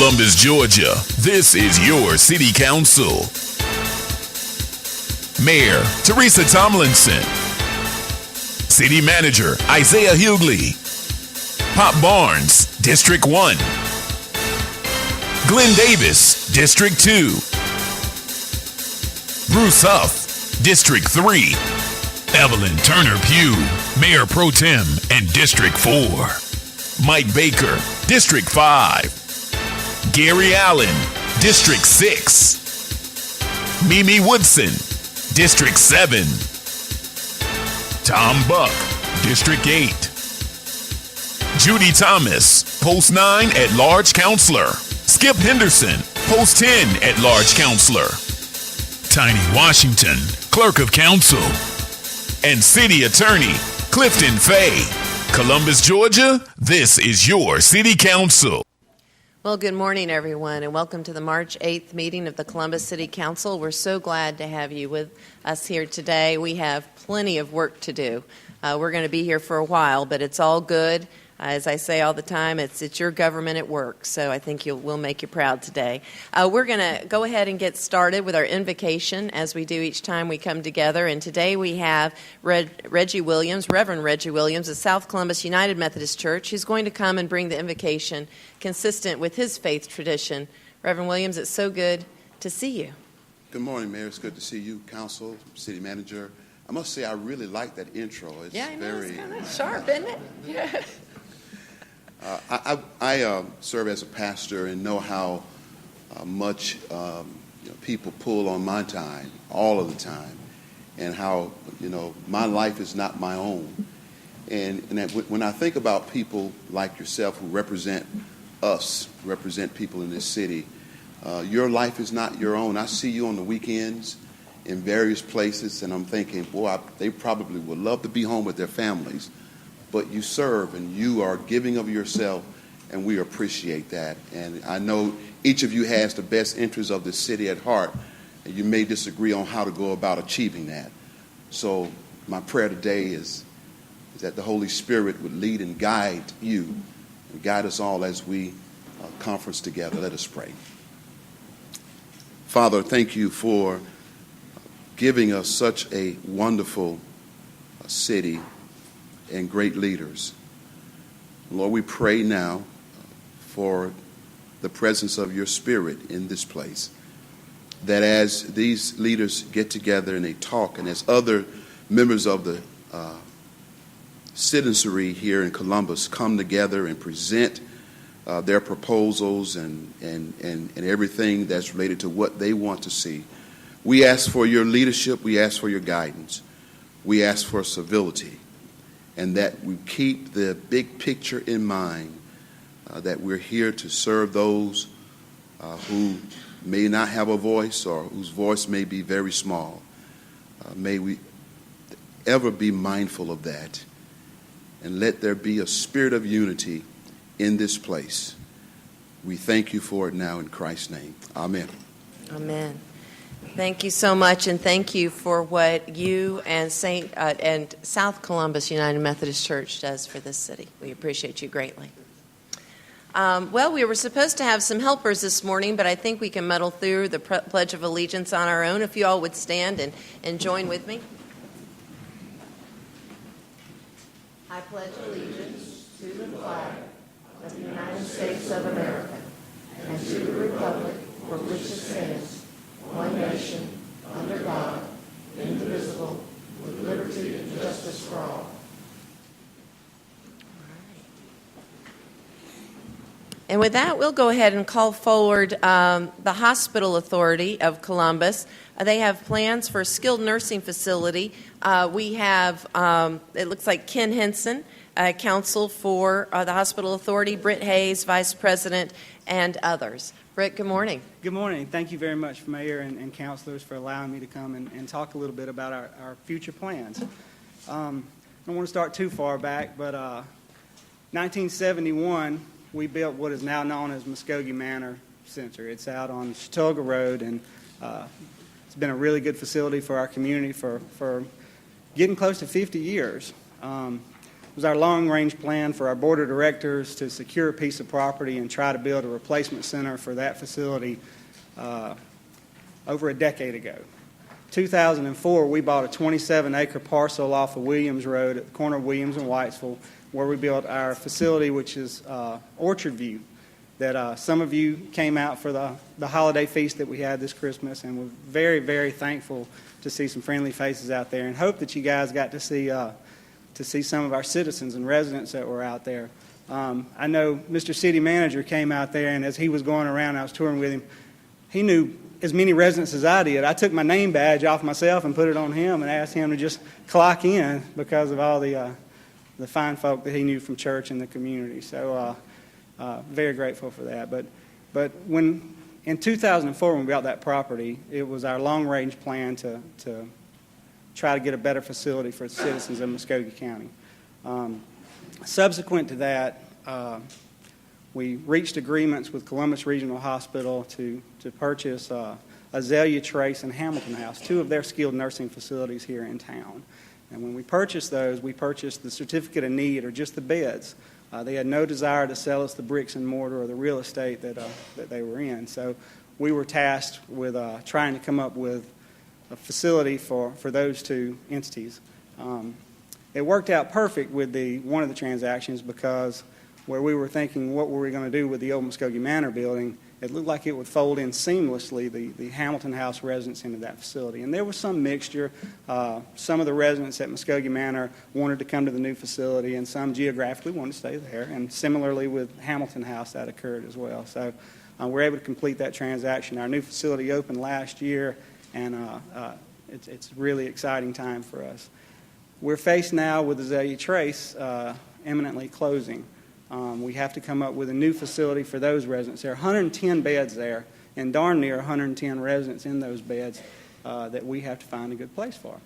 Columbus, Georgia, this is your City Council. Mayor Teresa Tomlinson. City Manager Isaiah Hughley. Pop Barnes, District 1. Glenn Davis, District 2. Bruce Huff, District 3. Evelyn Turner Pugh, Mayor Pro Tem and District 4. Mike Baker, District 5. Gary Allen, District 6. Mimi Woodson, District 7. Tom Buck, District 8. Judy Thomas, Post 9 at-large counselor. Skip Henderson, Post 10 at-large counselor. Tiny Washington, Clerk of Council. And City Attorney Clifton Fay. Columbus, Georgia, this is your City Council. Well, good morning, everyone, and welcome to the March 8th meeting of the Columbus City Council. We're so glad to have you with us here today. We have plenty of work to do. We're going to be here for a while, but it's all good. As I say all the time, it's your government at work, so I think we'll make you proud today. We're going to go ahead and get started with our invocation, as we do each time we come together. And today we have Reverend Reggie Williams of South Columbus United Methodist Church, who's going to come and bring the invocation consistent with his faith tradition. Reverend Williams, it's so good to see you. Good morning, Mayor. It's good to see you, Council, City Manager. I must say I really like that intro. It's it's kind of sharp, isn't it? Yeah. I serve as a pastor and know how much people pull on my time all of the time, and how my life is not my own. And when I think about people like yourself who represent us, represent people in this city, your life is not your own. I see you on the weekends in various places, and I'm thinking, boy, they probably would love to be home with their families. But you serve and you are giving of yourself, and we appreciate that. And I know each of you has the best interests of the city at heart, and you may disagree on how to go about achieving that. So my prayer today is that the Holy Spirit would lead and guide you and guide us all as we conference together. Let us pray. Father, thank you for giving us such a wonderful city and great leaders. Lord, we pray now for the presence of your Spirit in this place, that as these leaders get together and they talk, and as other members of the citizenry here in Columbus come together and present their proposals and everything that's related to what they want to see, we ask for your leadership, we ask for your guidance, we ask for civility, and that we keep the big picture in mind, that we're here to serve those who may not have a voice or whose voice may be very small. May we ever be mindful of that, and let there be a spirit of unity in this place. We thank you for it now in Christ's name. Amen. Amen. Thank you so much, and thank you for what you and South Columbus United Methodist Church does for this city. We appreciate you greatly. Well, we were supposed to have some helpers this morning, but I think we can muddle through the Pledge of Allegiance on our own. If you all would stand and join with me. I pledge allegiance to the flag of the United States of America and to the republic for which it stands, one nation, under God, indivisible, with liberty and justice for all. And with that, we'll go ahead and call forward the Hospital Authority of Columbus. They have plans for a skilled nursing facility. We have, it looks like Ken Henson, counsel for the Hospital Authority, Britt Hayes, vice president, and others. Britt, good morning. Good morning. Thank you very much, Mayor and councilors, for allowing me to come and talk a little bit about our future plans. I don't want to start too far back, but 1971, we built what is now known as Muskogee Manor Center. It's out on Chautauqua Road, and it's been a really good facility for our community for getting close to 50 years. was our long-range plan for our board of directors to secure a piece of property and try to build a replacement center for that facility over a decade ago. 2004, we bought a 27-acre parcel off of Williams Road at the corner of Williams and Whitesville, where we built our facility, which is Orchard View, that some of you came out for the holiday feast that we had this Christmas, and we're very, very thankful to see some friendly faces out there, and hope that you guys got to see some of our citizens and residents that were out there. I know Mr. City Manager came out there, and as he was going around, I was touring with him, he knew as many residents as I did. I took my name badge off myself and put it on him and asked him to just clock in because of all the fine folk that he knew from church and the community. So very grateful for that. But when in 2004, when we bought that property, it was our long-range plan to try to get a better facility for citizens of Muskogee County. Subsequent to that, we reached agreements with Columbus Regional Hospital to purchase Azalea Trace and Hamilton House, two of their skilled nursing facilities here in town. And when we purchased those, we purchased the certificate of need, or just the beds. They had no desire to sell us the bricks and mortar or the real estate that they were in. So we were tasked with trying to come up with a facility for those two entities. It worked out perfect with one of the transactions, because where we were thinking what were we going to do with the old Muskogee Manor building, it looked like it would fold in seamlessly the Hamilton House residents into that facility. And there was some mixture. Some of the residents at Muskogee Manor wanted to come to the new facility, and some geographically wanted to stay there. And similarly with Hamilton House, that occurred as well. So we're able to complete that transaction. Our new facility opened last year, and it's a really exciting time for us. We're faced now with Azalea Trace imminently closing. We have to come up with a new facility for those residents. There are 110 beds there, and darn near 110 residents in those beds that we have to find a good place for.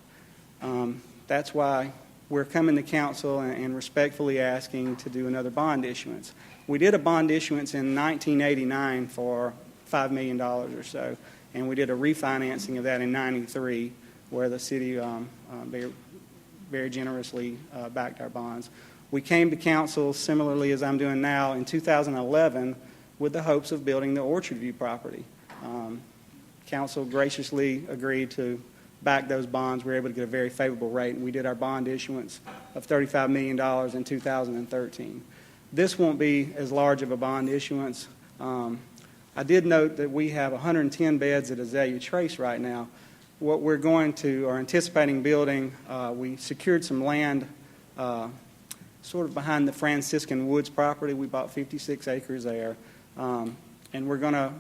That's why we're coming to council and respectfully asking to do another bond issuance. We did a bond issuance in 1989 for $5 million or so, and we did a refinancing of that in 93, where the city very generously backed our bonds. We came to council, similarly as I'm doing now, in 2011 with the hopes of building the Orchard View property. Council graciously agreed to back those bonds. We were able to get a very favorable rate, and we did our bond issuance of $35 million in 2013. This won't be as large of a bond issuance. I did note that we have 110 beds at Azalea Trace right now. What we're going to, or anticipating building, we secured some land sort of behind the Franciscan Woods property. We bought 56 acres there. And we're going to,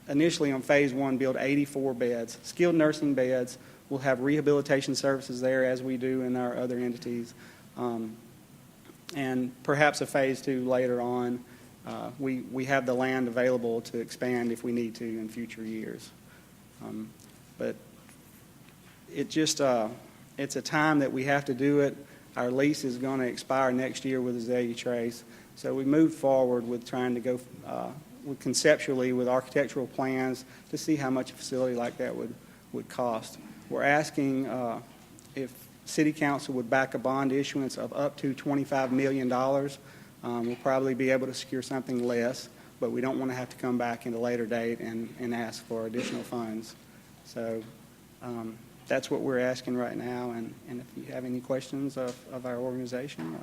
initially on phase one, build 84 beds, skilled nursing beds. We'll have rehabilitation services there as we do in our other entities. And perhaps a phase two later on. We have the land available to expand if we need to in future years. But it just, it's a time that we have to do it. Our lease is going to expire next year with Azalea Trace. So we moved forward with trying to go conceptually with architectural plans to see how much a facility like that would cost. We're asking if City Council would back a bond issuance of up to $25 million. We'll probably be able to secure something less, but we don't want to have to come back at a later date and ask for additional funds. So that's what we're asking right now, and if you have any questions of our organization,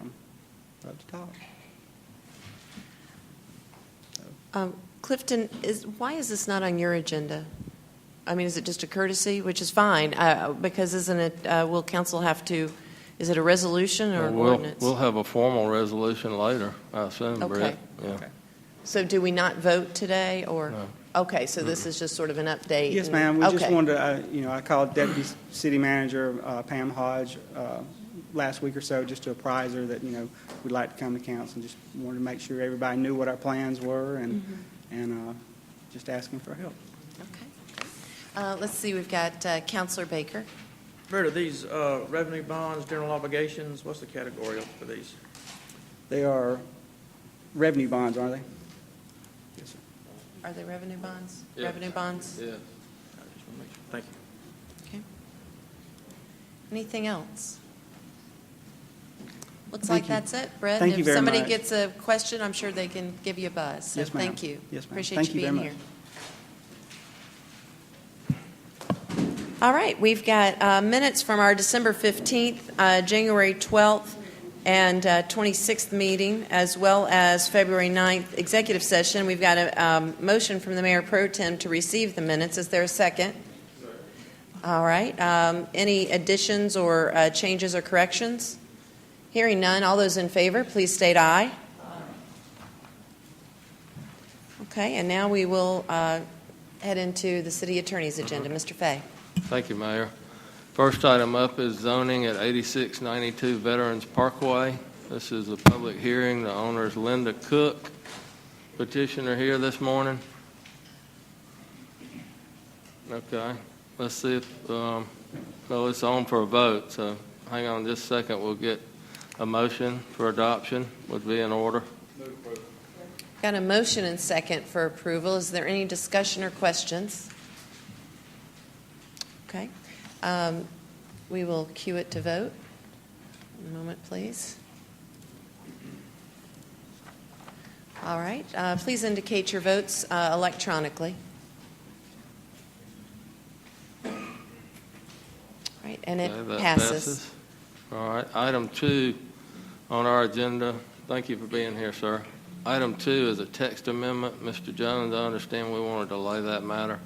I'd love to talk. Clifton, why is this not on your agenda? I mean, is it just a courtesy, which is fine, because isn't it, will council have to, is it a resolution or an ordinance? We'll have a formal resolution later, I assume, Okay. Brett. Yeah. Okay. So do we not vote today, or? No. Okay, so this is just sort of an update? Yes, ma'am. We just Okay. wanted to, I called Deputy City Manager Pam Hodge last week or so just to apprise her that, we'd like to come to council, and just wanted to make sure everybody knew what our plans were and just asking for help. Okay. Let's see, we've got Councilor Baker. Brett, are these revenue bonds, general obligations? What's the category for these? They are revenue bonds, aren't they? Yes, sir. Are they revenue bonds? Yeah. Revenue bonds? Yeah. I just want to make sure. Thank you. Okay. Anything else? Looks Thank like you. that's it, Brett. Thank you very If somebody much. gets a question, I'm sure they can give you a buzz. So Yes, ma'am. thank you. Yes, ma'am. Appreciate Thank you you very being here. All right, we've got minutes from our December 15th, January 12th, and 26th meeting, as well as February 9th executive session. We've got a motion from the Mayor Pro Tem to receive the minutes. Is there a second? All right. Any additions or changes or corrections? Hearing none, all those in favor, please state aye. Okay, and now we will head into the City Attorney's agenda. Mr. Fay. Thank you, Mayor. First item up is zoning at 8692 Veterans Parkway. This is a public hearing. The owner is Linda Cook. Petitioner here this morning. Okay. Let's see if, well, it's on for a vote, so hang on just a second. We'll get a motion for adoption would be in order. Got a motion and second for approval. Is there any discussion or questions? Okay. We will cue it to vote. A moment, please. All right. Please indicate your votes electronically. All right, and it Okay, that passes. All right. Item 2 on our agenda. Thank you for being here, sir. Item 2 is a text amendment. Mr. Jones, I understand we want to delay that matter.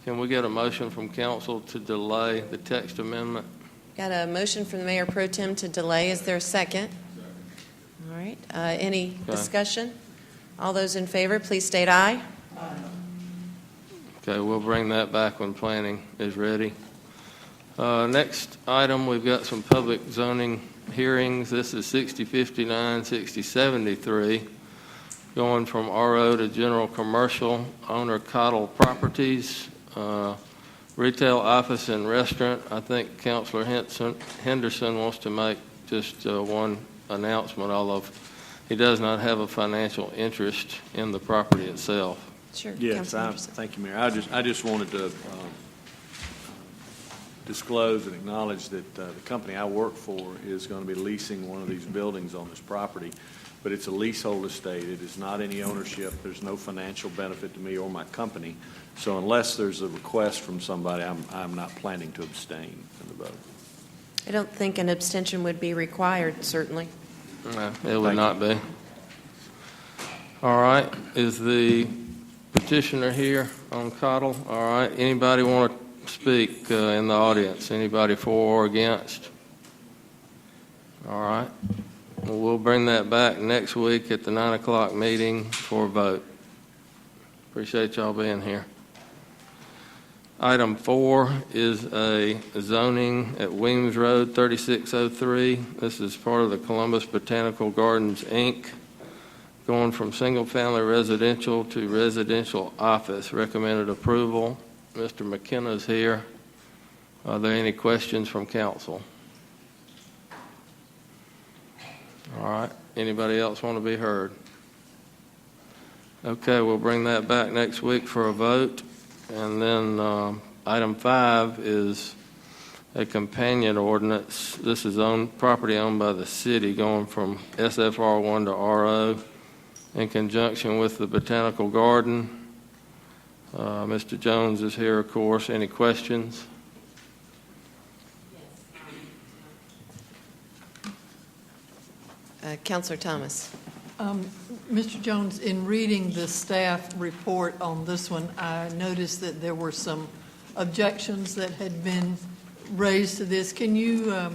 Can we get a motion from council to delay the text amendment? Got a motion from the Mayor Pro Tem to delay. Is there a second? All right. Any discussion? All those in favor, please state aye. Okay, we'll bring that back when planning is ready. Next item, we've got some public zoning hearings. This is 6059, 6073, going from RO to general commercial, owner Cottle Properties, retail office and restaurant. I think Councilor Henderson wants to make just one announcement, although he does not have a financial interest in the property itself. Sure. Yes, Councilman Anderson. thank you, Mayor. I just wanted to disclose and acknowledge that the company I work for is going to be leasing one of these buildings on this property, but it's a leasehold estate. It is not any ownership. There's no financial benefit to me or my company. So unless there's a request from somebody, I'm not planning to abstain in the vote. I don't think an abstention would be required, certainly. No, it would not be. All right. Is the petitioner here on Cottle? All right. Anybody want to speak in the audience? Anybody for or against? All right. Well, we'll bring that back next week at the 9 o'clock meeting for a vote. Appreciate y'all being here. Item 4 is a zoning at Weems Road, 3603. This is part of the Columbus Botanical Gardens, Inc., going from single-family residential to residential office. Recommended approval. Mr. McKenna's here. Are there any questions from council? All right. Anybody else want to be heard? Okay, we'll bring that back next week for a vote. And then item 5 is a companion ordinance. This is property owned by the city going from SFR1 to RO in conjunction with the Botanical Garden. Mr. Jones is here, of course. Any questions? Councilor Thomas. Mr. Jones, in reading the staff report on this one, I noticed that there were some objections that had been raised to this. Can you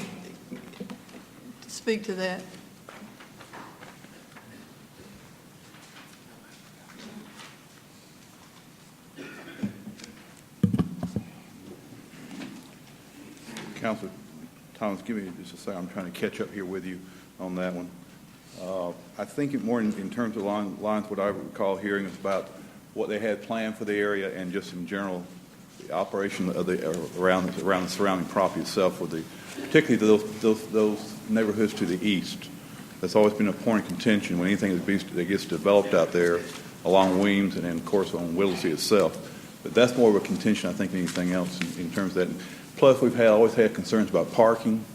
speak to that? Councilor Thomas, give me just a second. I'm trying to catch up here with you on that one. I think it more in terms of lines, what I recall hearing is about what they had planned for the area and just in general the operation of the around the surrounding property itself, with particularly those neighborhoods to the east. That's always been a point of contention when anything that gets developed out there along Weems and then of course on Whittlesey itself. But that's more of a contention, I think, than anything else in terms of that. Plus, we've always had concerns about parking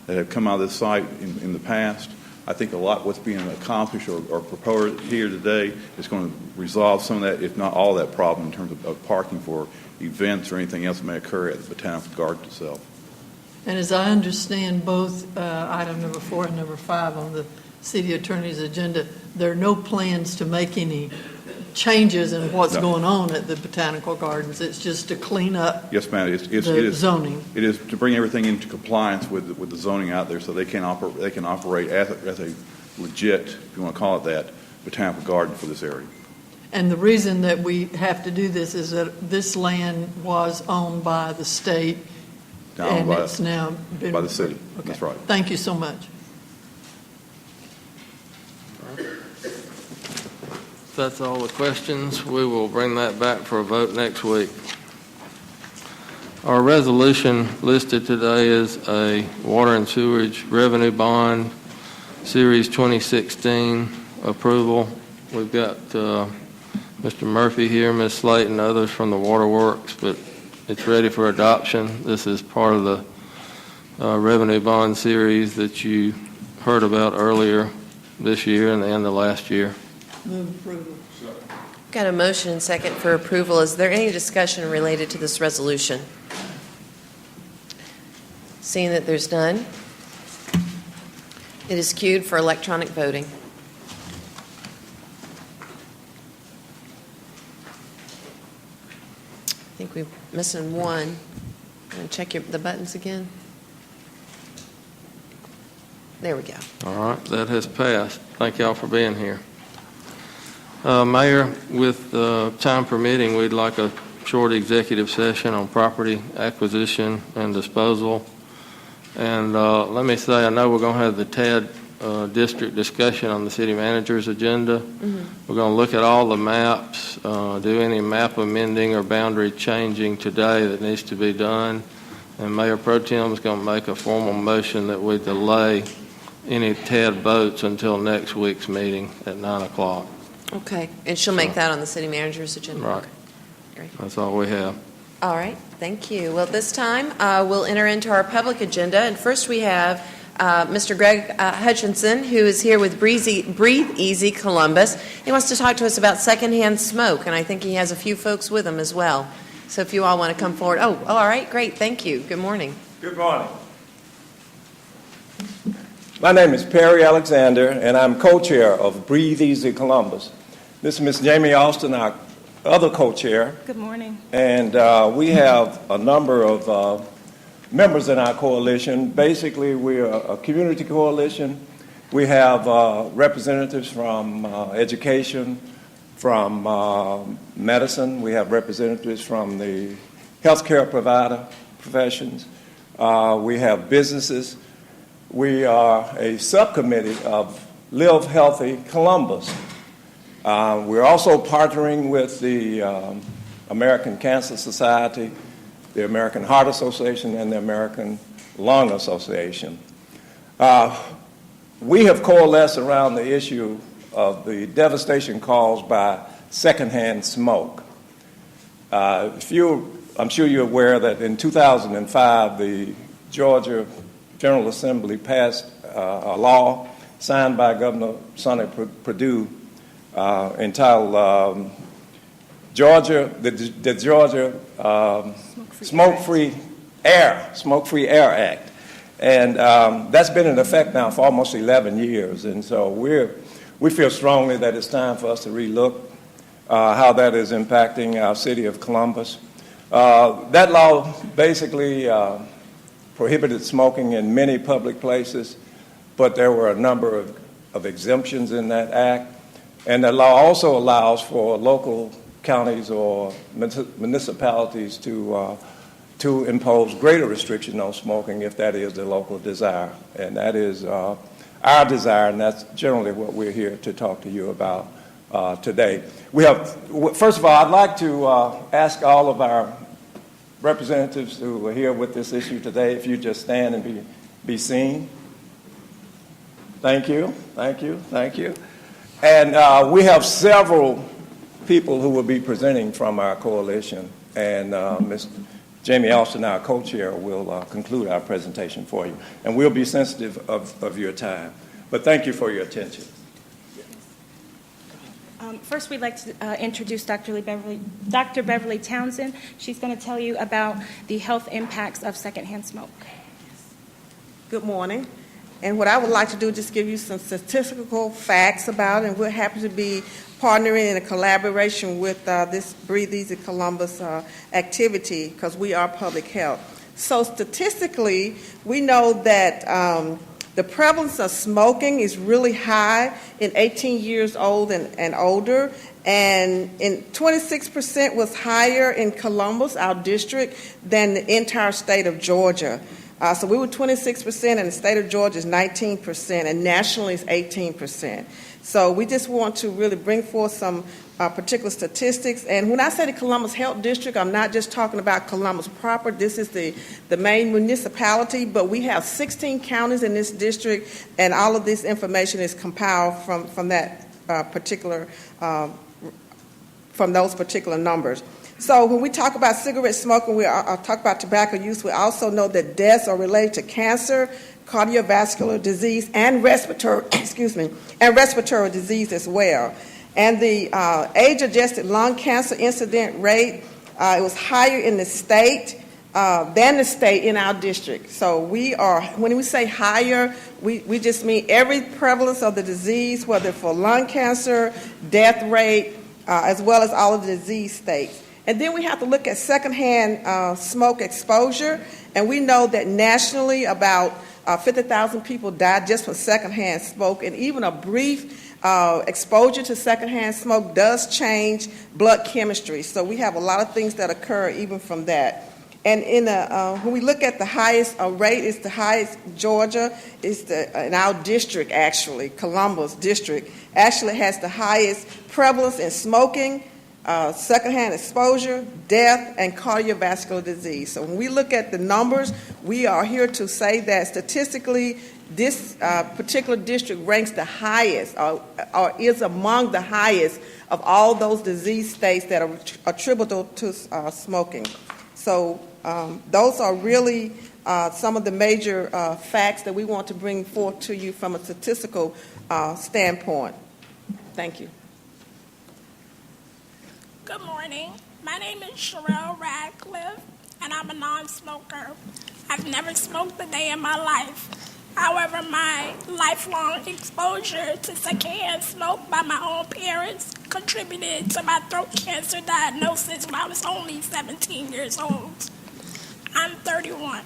that have come out of this site in the past. I think a lot what's being accomplished or proposed here today is going to resolve some of that, if not all of that problem in terms of parking for events or anything else that may occur at the Botanical Garden itself. And as I understand both item number 4 and number 5 on the city attorney's agenda, there are no plans to make any changes in what's going on at the Botanical Gardens. It's just to clean up Yes, ma'am. It is zoning. It is to bring everything into compliance with the zoning out there, so they can operate as a legit, if you want to call it that, botanical garden for this area. And the reason that we have to do this is that this land was owned by the state, and it's now been by the city. Okay. That's right. Thank you so much. If that's all the questions, we will bring that back for a vote next week. Our resolution listed today is a water and sewage revenue bond, Series 2016 approval. We've got Mr. Murphy here, Ms. Slayton, others from the Waterworks, but it's ready for adoption. This is part of the revenue bond series that you heard about earlier this year and the end of last year. Move approval. Got a motion and second for approval. Is there any discussion related to this resolution? Seeing that there's none, it is queued for electronic voting. I think we're missing one. Check the buttons again. There we go. All right, that has passed. Thank y'all for being here. Mayor, with time permitting, we'd like a short executive session on property acquisition and disposal. And let me say, I know we're going to have the TAD district discussion on the city manager's agenda. Mm-hmm. We're going to look at all the maps, do any map amending or boundary changing today that needs to be done. And Mayor Pro Tem is going to make a formal motion that we delay any TAD votes until next week's meeting at 9 o'clock. Okay, and she'll make that on the city manager's agenda? Right. Okay. Great. That's all we have. All right, thank you. Well, this time we'll enter into our public agenda, and first we have Mr. Greg Hutchinson, who is here with Breathe Easy Columbus. He wants to talk to us about secondhand smoke, and I think he has a few folks with him as well. So if you all want to come forward. Oh, all right, great, thank you. Good morning. Good morning. My name is Perry Alexander, and I'm co-chair of Breathe Easy Columbus. This is Ms. Jamie Austin, our other co-chair. Good morning. And we have a number of members in our coalition. Basically, we're a community coalition. We have representatives from education, from medicine. We have representatives from the healthcare provider professions. We have businesses. We are a subcommittee of Live Healthy Columbus. We're also partnering with the American Cancer Society, the American Heart Association, and the American Lung Association. We have coalesced around the issue of the devastation caused by secondhand smoke. I'm sure you're aware that in 2005, the Georgia General Assembly passed a law signed by Governor Sonny Perdue entitled Georgia Smoke-Free Air Act. And that's been in effect now for almost 11 years. And so we feel strongly that it's time for us to relook how that is impacting our city of Columbus. That law basically prohibited smoking in many public places, but there were a number of exemptions in that act. And the law also allows for local counties or municipalities to impose greater restriction on smoking if that is the local desire. And that is our desire, and that's generally what we're here to talk to you about today. First of all, I'd like to ask all of our representatives who are here with this issue today, if you just stand and be seen. Thank you, thank you, thank you. And we have several people who will be presenting from our coalition. And Ms. Jamie Alston, our co-chair, will conclude our presentation for you. And we'll be sensitive of your time. But thank you for your attention. First, we'd like to introduce Dr. Beverly Townsend. She's going to tell you about the health impacts of secondhand smoke. Good morning. And what I would like to do is just give you some statistical facts about it, and we're happy to be partnering in a collaboration with this Breathe Easy Columbus activity because we are public health. So statistically, we know that the prevalence of smoking is really high in 18 years old and older, and 26% was higher in Columbus, our district, than the entire state of Georgia. So we were 26%, and the state of Georgia is 19%, and nationally it's 18%. So we just want to really bring forth some particular statistics. And when I say the Columbus Health District, I'm not just talking about Columbus proper. This is the main municipality, but we have 16 counties in this district, and all of this information is compiled from that particular, from those particular numbers. So when we talk about cigarette smoking, we talk about tobacco use. We also know that deaths are related to cancer, cardiovascular disease, and respiratory disease as well. And the age-adjusted lung cancer incident rate, it was higher in the state than the state in our district. So we are, when we say higher, we just mean every prevalence of the disease, whether for lung cancer, death rate, as well as all of the disease states. And then we have to look at secondhand smoke exposure, and we know that nationally about 50,000 people died just from secondhand smoke, and even a brief exposure to secondhand smoke does change blood chemistry. So we have a lot of things that occur even from that. And when we look at the highest rate, it's the highest. Georgia is in our district, actually, Columbus district, actually has the highest prevalence in smoking, secondhand exposure, death, and cardiovascular disease. So when we look at the numbers, we are here to say that statistically, this particular district ranks the highest, or is among the highest of all those disease states that are attributable to smoking. So those are really some of the major facts that we want to bring forth to you from a statistical standpoint. Thank you. Good morning. My name is Sherelle Radcliffe, and I'm a non-smoker. I've never smoked a day in my life. However, my lifelong exposure to secondhand smoke by my own parents contributed to my throat cancer diagnosis when I was only 17 years old. I'm 31.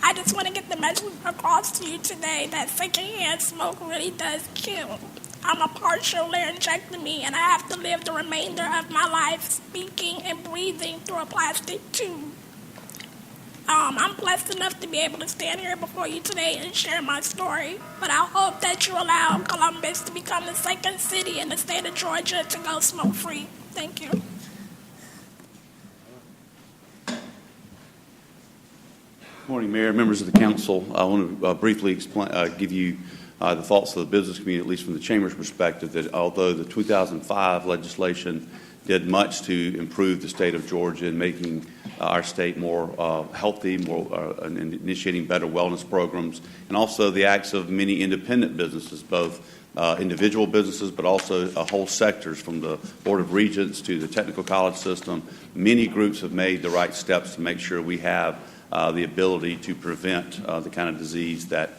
I just want to get the message across to you today that secondhand smoke really does kill. I'm a partial laryngectomy, and I have to live the remainder of my life speaking and breathing through a plastic tube. I'm blessed enough to be able to stand here before you today and share my story, but I hope that you allow Columbus to become the second city in the state of Georgia to go smoke-free. Thank you. Good morning, Mayor, members of the council. I want to briefly give you the thoughts of the business community, at least from the Chamber's perspective, that although the 2005 legislation did much to improve the state of Georgia in making our state more healthy, more initiating better wellness programs, and also the acts of many independent businesses, both individual businesses, but also whole sectors from the Board of Regents to the technical college system. Many groups have made the right steps to make sure we have the ability to prevent the kind of disease that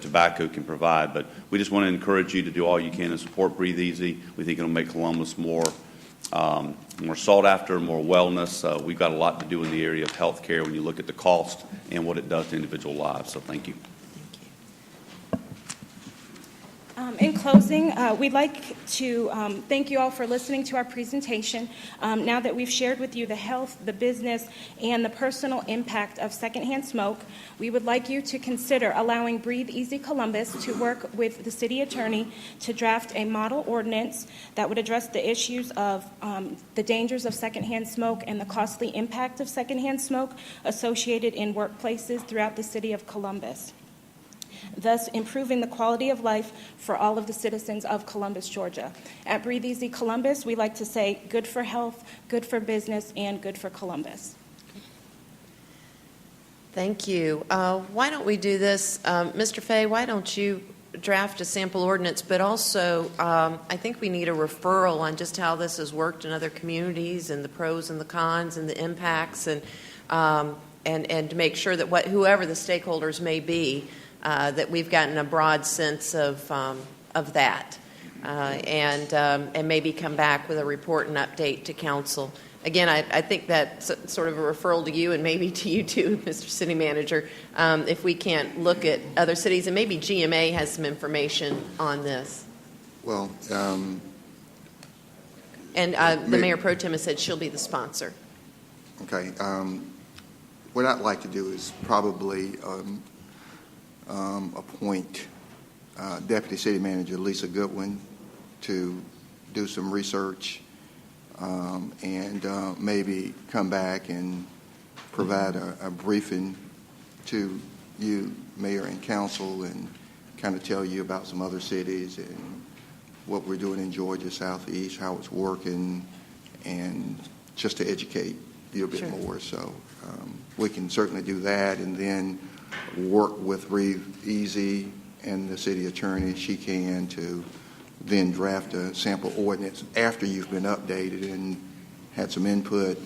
tobacco can provide. But we just want to encourage you to do all you can to support Breathe Easy. We think it'll make Columbus more sought after, more wellness. We've got a lot to do in the area of health care when you look at the cost and what it does to individual lives. So thank you. In closing, we'd like to thank you all for listening to our presentation. Now that we've shared with you the health, the business, and the personal impact of secondhand smoke, we would like you to consider allowing Breathe Easy Columbus to work with the city attorney to draft a model ordinance that would address the issues of the dangers of secondhand smoke and the costly impact of secondhand smoke associated in workplaces throughout the city of Columbus, thus improving the quality of life for all of the citizens of Columbus, Georgia. At Breathe Easy Columbus, we like to say good for health, good for business, and good for Columbus. Thank you. Why don't we do this? Mr. Fay, why don't you draft a sample ordinance, but also I think we need a referral on just how this has worked in other communities and the pros and the cons and the impacts, and to make sure that whoever the stakeholders may be, that we've gotten a broad sense of that, and maybe come back with a report and update to council. Again, I think that's sort of a referral to you and maybe to you too, Mr. City Manager, if we can't look at other cities, and maybe GMA has some information on this. Well, And the Mayor Pro Tem has said she'll be the sponsor. okay. What I'd like to do is probably appoint Deputy City Manager Lisa Goodwin to do some research and maybe come back and provide a briefing to you, Mayor and Council, and kind of tell you about some other cities and what we're doing in Georgia, Southeast, how it's working, and just to educate you a bit more. So we can certainly do that, and then work with Reeve Easy and the city attorney. She can to then draft a sample ordinance after you've been updated and had some input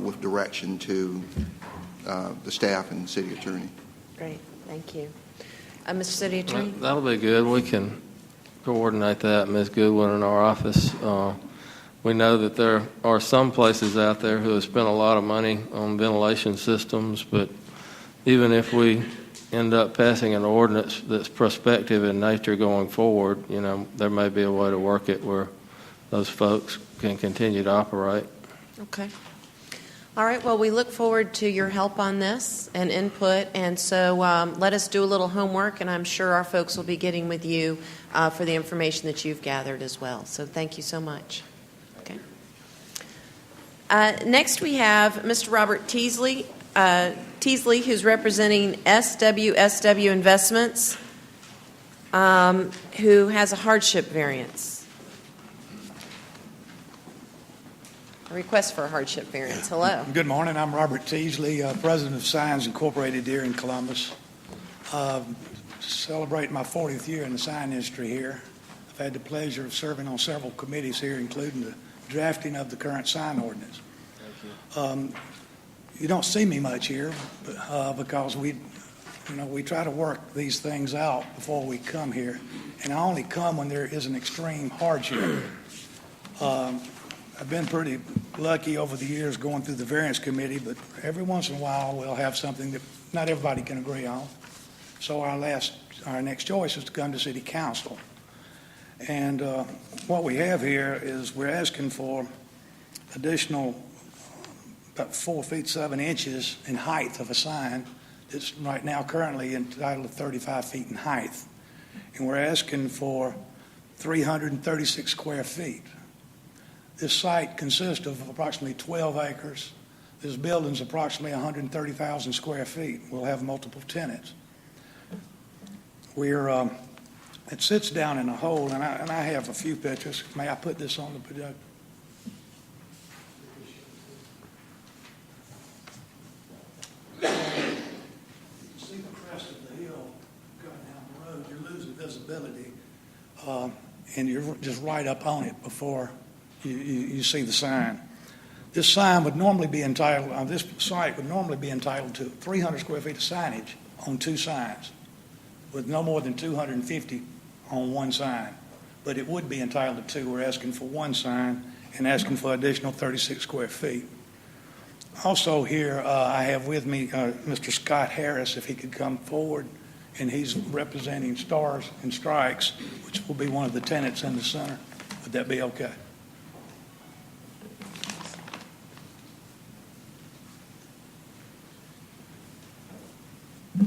with direction to the staff and the city attorney. Great, thank you. Mr. City Attorney? That'll be good. We can coordinate that, Ms. Goodwin, in our office. We know that there are some places out there who have spent a lot of money on ventilation systems, but even if we end up passing an ordinance that's prospective in nature going forward, there may be a way to work it where those folks can continue to operate. Okay. All right, well, we look forward to your help on this and input, and so let us do a little homework, and I'm sure our folks will be getting with you for the information that you've gathered as well. So thank you so much. Okay. Next we have Mr. Robert Teasley, who's representing SWSW Investments, who has a hardship variance. A request for a hardship variance. Hello. Good morning. I'm Robert Teasley, president of Signs Incorporated here in Columbus. Celebrating my 40th year in the sign industry here. I've had the pleasure of serving on several committees here, including the drafting of the current sign ordinance. Thank you. You don't see me much here because we try to work these things out before we come here, and I only come when there is an extreme hardship. I've been pretty lucky over the years going through the variance committee, but every once in a while we'll have something that not everybody can agree on. So our next choice is to come to City Council. And what we have here is we're asking for additional about 4 feet 7 inches in height of a sign that's right now currently entitled to 35 feet in height. And we're asking for 336 square feet. This site consists of approximately 12 acres. This building's approximately 130,000 square feet. We'll have multiple tenants. It sits down in a hole, and I have a few pictures. May I put this on the projector? You see the crest of the hill going down the road. You're losing visibility, and you're just right up on it before you see the sign. This sign would normally be entitled, this site would normally be entitled to 300 square feet of signage on 2 signs, with no more than 250 on 1 sign. But it would be entitled to 2. We're asking for 1 sign and asking for additional 36 square feet. Also here, I have with me Mr. Scott Harris, if he could come forward, and he's representing Stars and Strikes, which will be one of the tenants in the center. Would that be okay?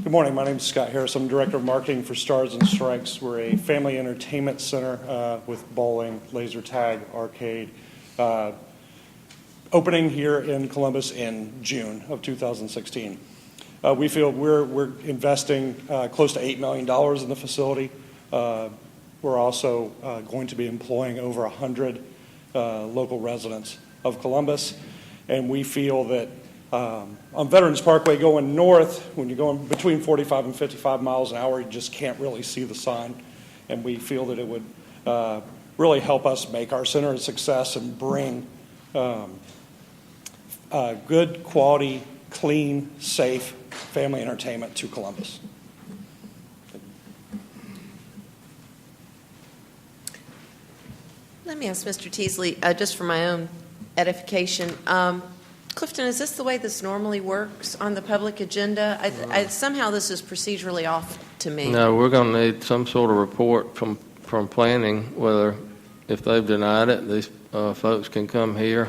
Good morning. My name is Scott Harris. I'm Director of Marketing for Stars and Strikes. We're a family entertainment center with bowling, laser tag, arcade, opening here in Columbus in June of 2016. We feel we're investing close to $8 million in the facility. We're also going to be employing over 100 local residents of Columbus, and we feel that On Veterans Parkway going north, when you're going between 45 and 55 miles an hour, you just can't really see the sign. And we feel that it would really help us make our center a success and bring good quality, clean, safe family entertainment to Columbus. Let me ask Mr. Teasley, just for my own edification, Clifton, is this the way this normally works on the public agenda? Somehow this is procedurally off to me. No, we're going to need some sort of report from planning, whether if they've denied it, these folks can come here.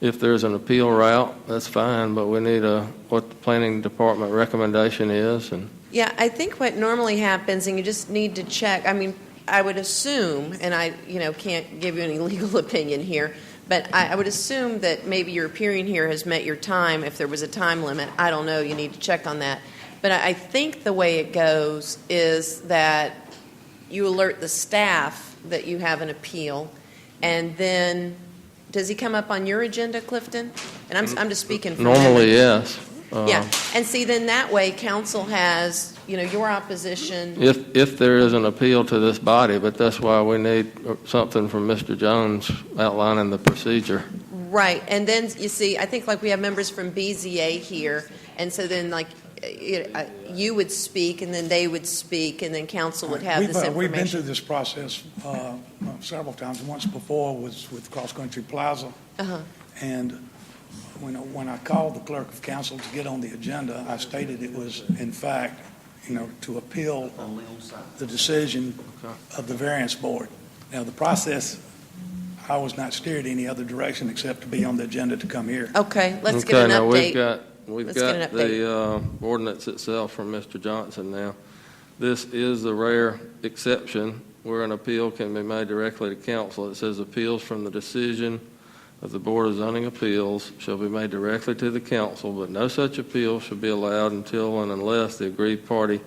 If there's an appeal route, that's fine, but we need what the planning department recommendation is. And Yeah, I think what normally happens, and you just need to check, I mean, I would assume, and I can't give you any legal opinion here, but I would assume that maybe your appearing here has met your time. If there was a time limit, I don't know, you need to check on that. But I think the way it goes is that you alert the staff that you have an appeal, and then, does he come up on your agenda, Clifton? And I'm just speaking for normally, him. yes. Yeah, and see, then that way, council has, your opposition. If there is an appeal to this body, but that's why we need something from Mr. Jones outlining the procedure. Right, and then, you see, I think like we have members from BZA here, and so then like you would speak, and then they would speak, and then council would have this information. We've been through this process several times. Once before was with Cross Country Plaza. And when I called the clerk of council to get on the agenda, I stated it was, in fact, to appeal the decision of the variance board. Now, the process, I was not steered any other direction except to be on the agenda to come here. Okay, let's get an update. We've got the ordinance itself from Mr. Johnson now. This is the rare exception where an appeal can be made directly to council. It says appeals from the decision of the Board of Zoning Appeals shall be made directly to the council, but no such appeal shall be allowed until and unless the aggrieved party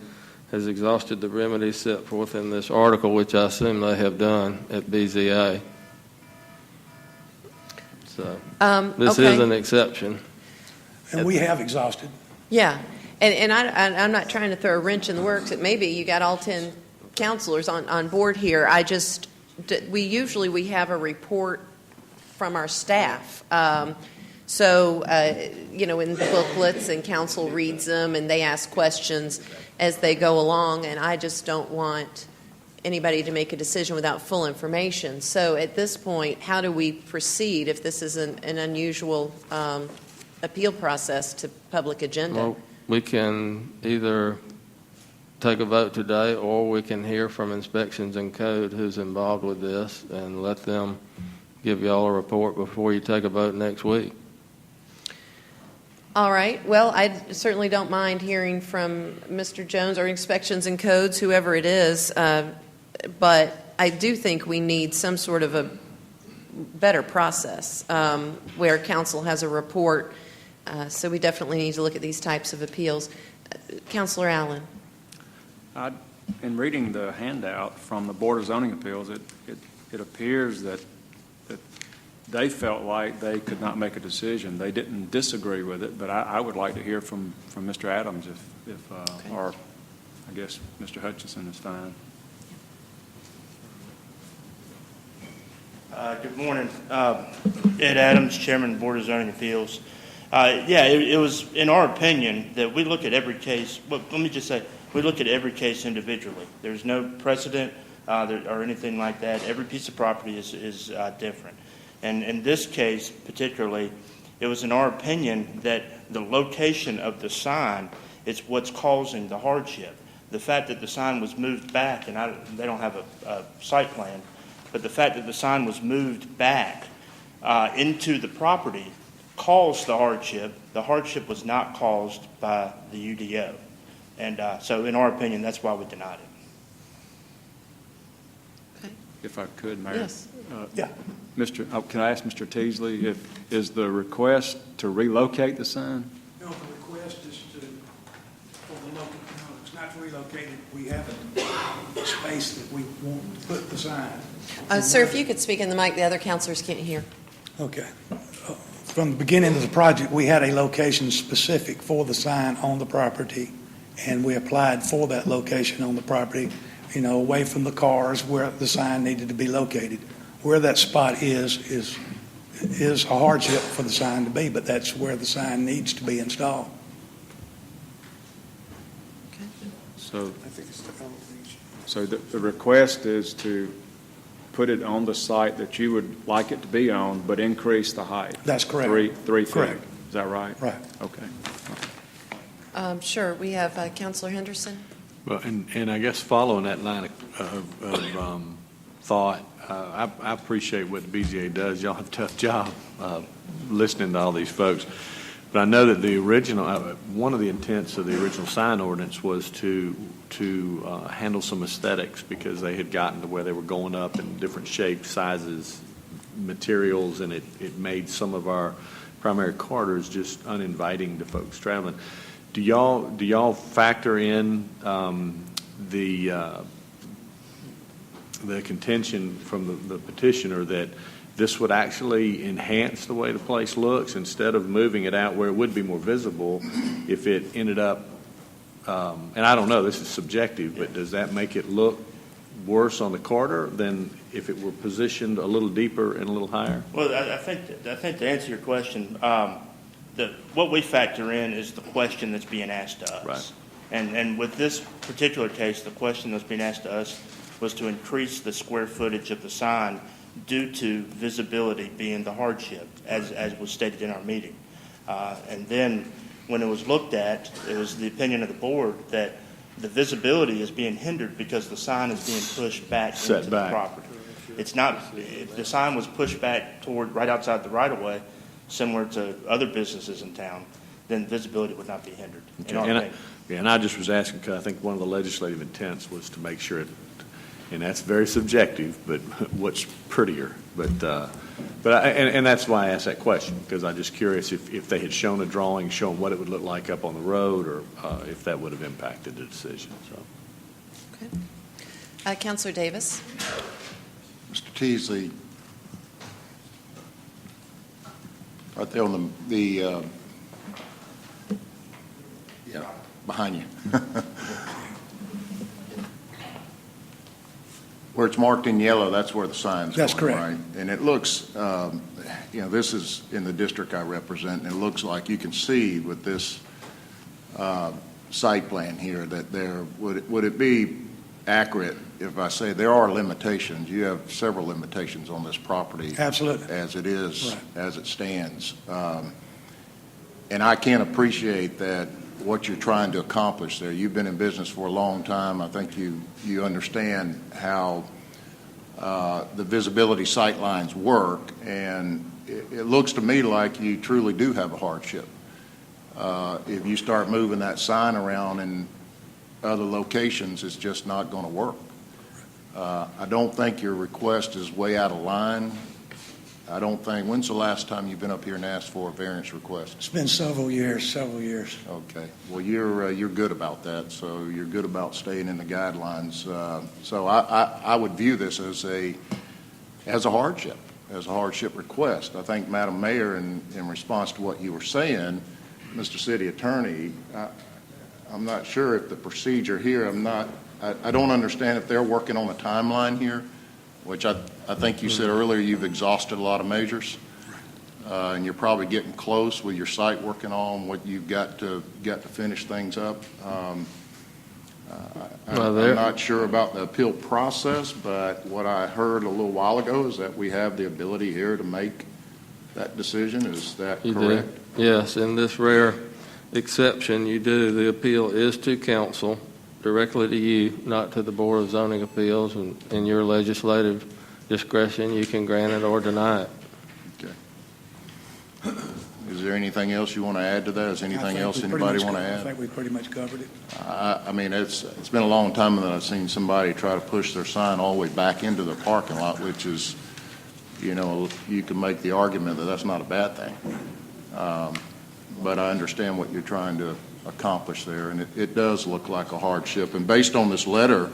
has exhausted the remedies set forth in this article, which I assume they have done at BZA. So this is an exception. And we have exhausted. Yeah, and I'm not trying to throw a wrench in the works. It maybe you got all 10 counselors on board here. We have a report from our staff. In the booklets, and council reads them, and they ask questions as they go along, and I just don't want anybody to make a decision without full information. So at this point, how do we proceed if this is an unusual appeal process to public agenda? Well, we can either take a vote today, or we can hear from Inspections and Code who's involved with this and let them give y'all a report before you take a vote next week. All right. Well, I certainly don't mind hearing from Mr. Jones or Inspections and Codes, whoever it is, but I do think we need some sort of a better process where council has a report. So we definitely need to look at these types of appeals. Councilor Allen. In reading the handout from the Board of Zoning Appeals, it appears that they felt like they could not make a decision. They didn't disagree with it, but I would like to hear from Mr. Adams okay. Or I guess Mr. Hutchinson is fine. Good morning. Ed Adams, Chairman of the Board of Zoning Appeals. It was in our opinion that we look at every case. Well, let me just say, we look at every case individually. There's no precedent or anything like that. Every piece of property is different. And in this case particularly, it was in our opinion that the location of the sign is what's causing the hardship. The fact that the sign was moved back, and they don't have a site plan, but the fact that the sign was moved back into the property caused the hardship. The hardship was not caused by the UDO. And so in our opinion, that's why we denied it. Okay. If I could, Mayor. Yes. Can I ask Mr. Teasley, is the request to relocate the sign? No, the request is it's not to relocate it. We have a space that we want to put the sign. Sir, if you could speak in the mic, the other counselors can't hear. Okay. from the beginning of the project, we had a location specific for the sign on the property, and we applied for that location on the property, away from the cars where the sign needed to be located. Where that spot is a hardship for the sign to be, but that's where the sign needs to be installed. So the request is to put it on the site that you would like it to be on, but increase the height. That's correct. 3 feet. Correct. Is that right? Right. Okay. Sure. We have Councilor Henderson. Well, and I guess following that line of thought, I appreciate what the BZA does. Y'all have a tough job listening to all these folks. But I know that the original, one of the intents of the original sign ordinance was to handle some aesthetics, because they had gotten to where they were going up in different shapes, sizes, materials, and it made some of our primary corridors just uninviting to folks traveling. Do y'all factor in the contention from the petitioner that this would actually enhance the way the place looks, instead of moving it out where it would be more visible if it ended up, and I don't know, this is subjective, but does that make it look worse on the corridor than if it were positioned a little deeper and a little higher? Well, I think to answer your question, what we factor in is the question that's being asked to us. Right. And with this particular case, the question that's being asked to us was to increase the square footage of the sign due to visibility being the hardship, as was stated in our meeting. And then when it was looked at, it was the opinion of the board that the visibility is being hindered because the sign is being pushed back into the property. It's not, if the sign was pushed back toward right outside the right-of-way, similar to other businesses in town, then visibility would not be hindered. And I just was asking because I think one of the legislative intents was to make sure and that's very subjective, but what's prettier? But that's why I asked that question, because I'm just curious if they had shown a drawing showing what it would look like up on the road, or if that would have impacted the decision. So, okay. Councilor Davis. Mr. Teasley, right there on the behind you. Where it's marked in yellow, that's where the sign's going. That's correct. Right? And it looks, this is in the district I represent, and it looks like you can see with this site plan here that would it be accurate if I say there are limitations? You have several limitations on this property. Absolutely. As it is, right. As it stands. And I can't appreciate that what you're trying to accomplish there. You've been in business for a long time. I think you understand how the visibility sight lines work, and it looks to me like you truly do have a hardship. If you start moving that sign around in other locations, it's just not going to work. I don't think your request is way out of line. I don't think. When's the last time you've been up here and asked for a variance request? It's been several years. Okay. Well, you're good about that. So you're good about staying in the guidelines. So I would view this as a hardship request. I think, Madam Mayor, in response to what you were saying, Mr. City Attorney, I'm not sure if the procedure here. I don't understand if they're working on a timeline here, which I think you said earlier you've exhausted a lot of measures, and you're probably getting close with your site working on what you've got to finish things up. I'm not sure about the appeal process, but what I heard a little while ago is that we have the ability here to make that decision. Is that correct? Yes, in this rare exception, you do. The appeal is to council, directly to you, not to the Board of Zoning Appeals, and in your legislative discretion, you can grant it or deny it. Okay. Is there anything else you want to add to that? Is anything else anybody want to add? I think we pretty much covered it. I mean, it's been a long time that I've seen somebody try to push their sign all the way back into their parking lot, which is, you can make the argument that that's not a bad thing. But I understand what you're trying to accomplish there, and it does look like a hardship. And based on this letter,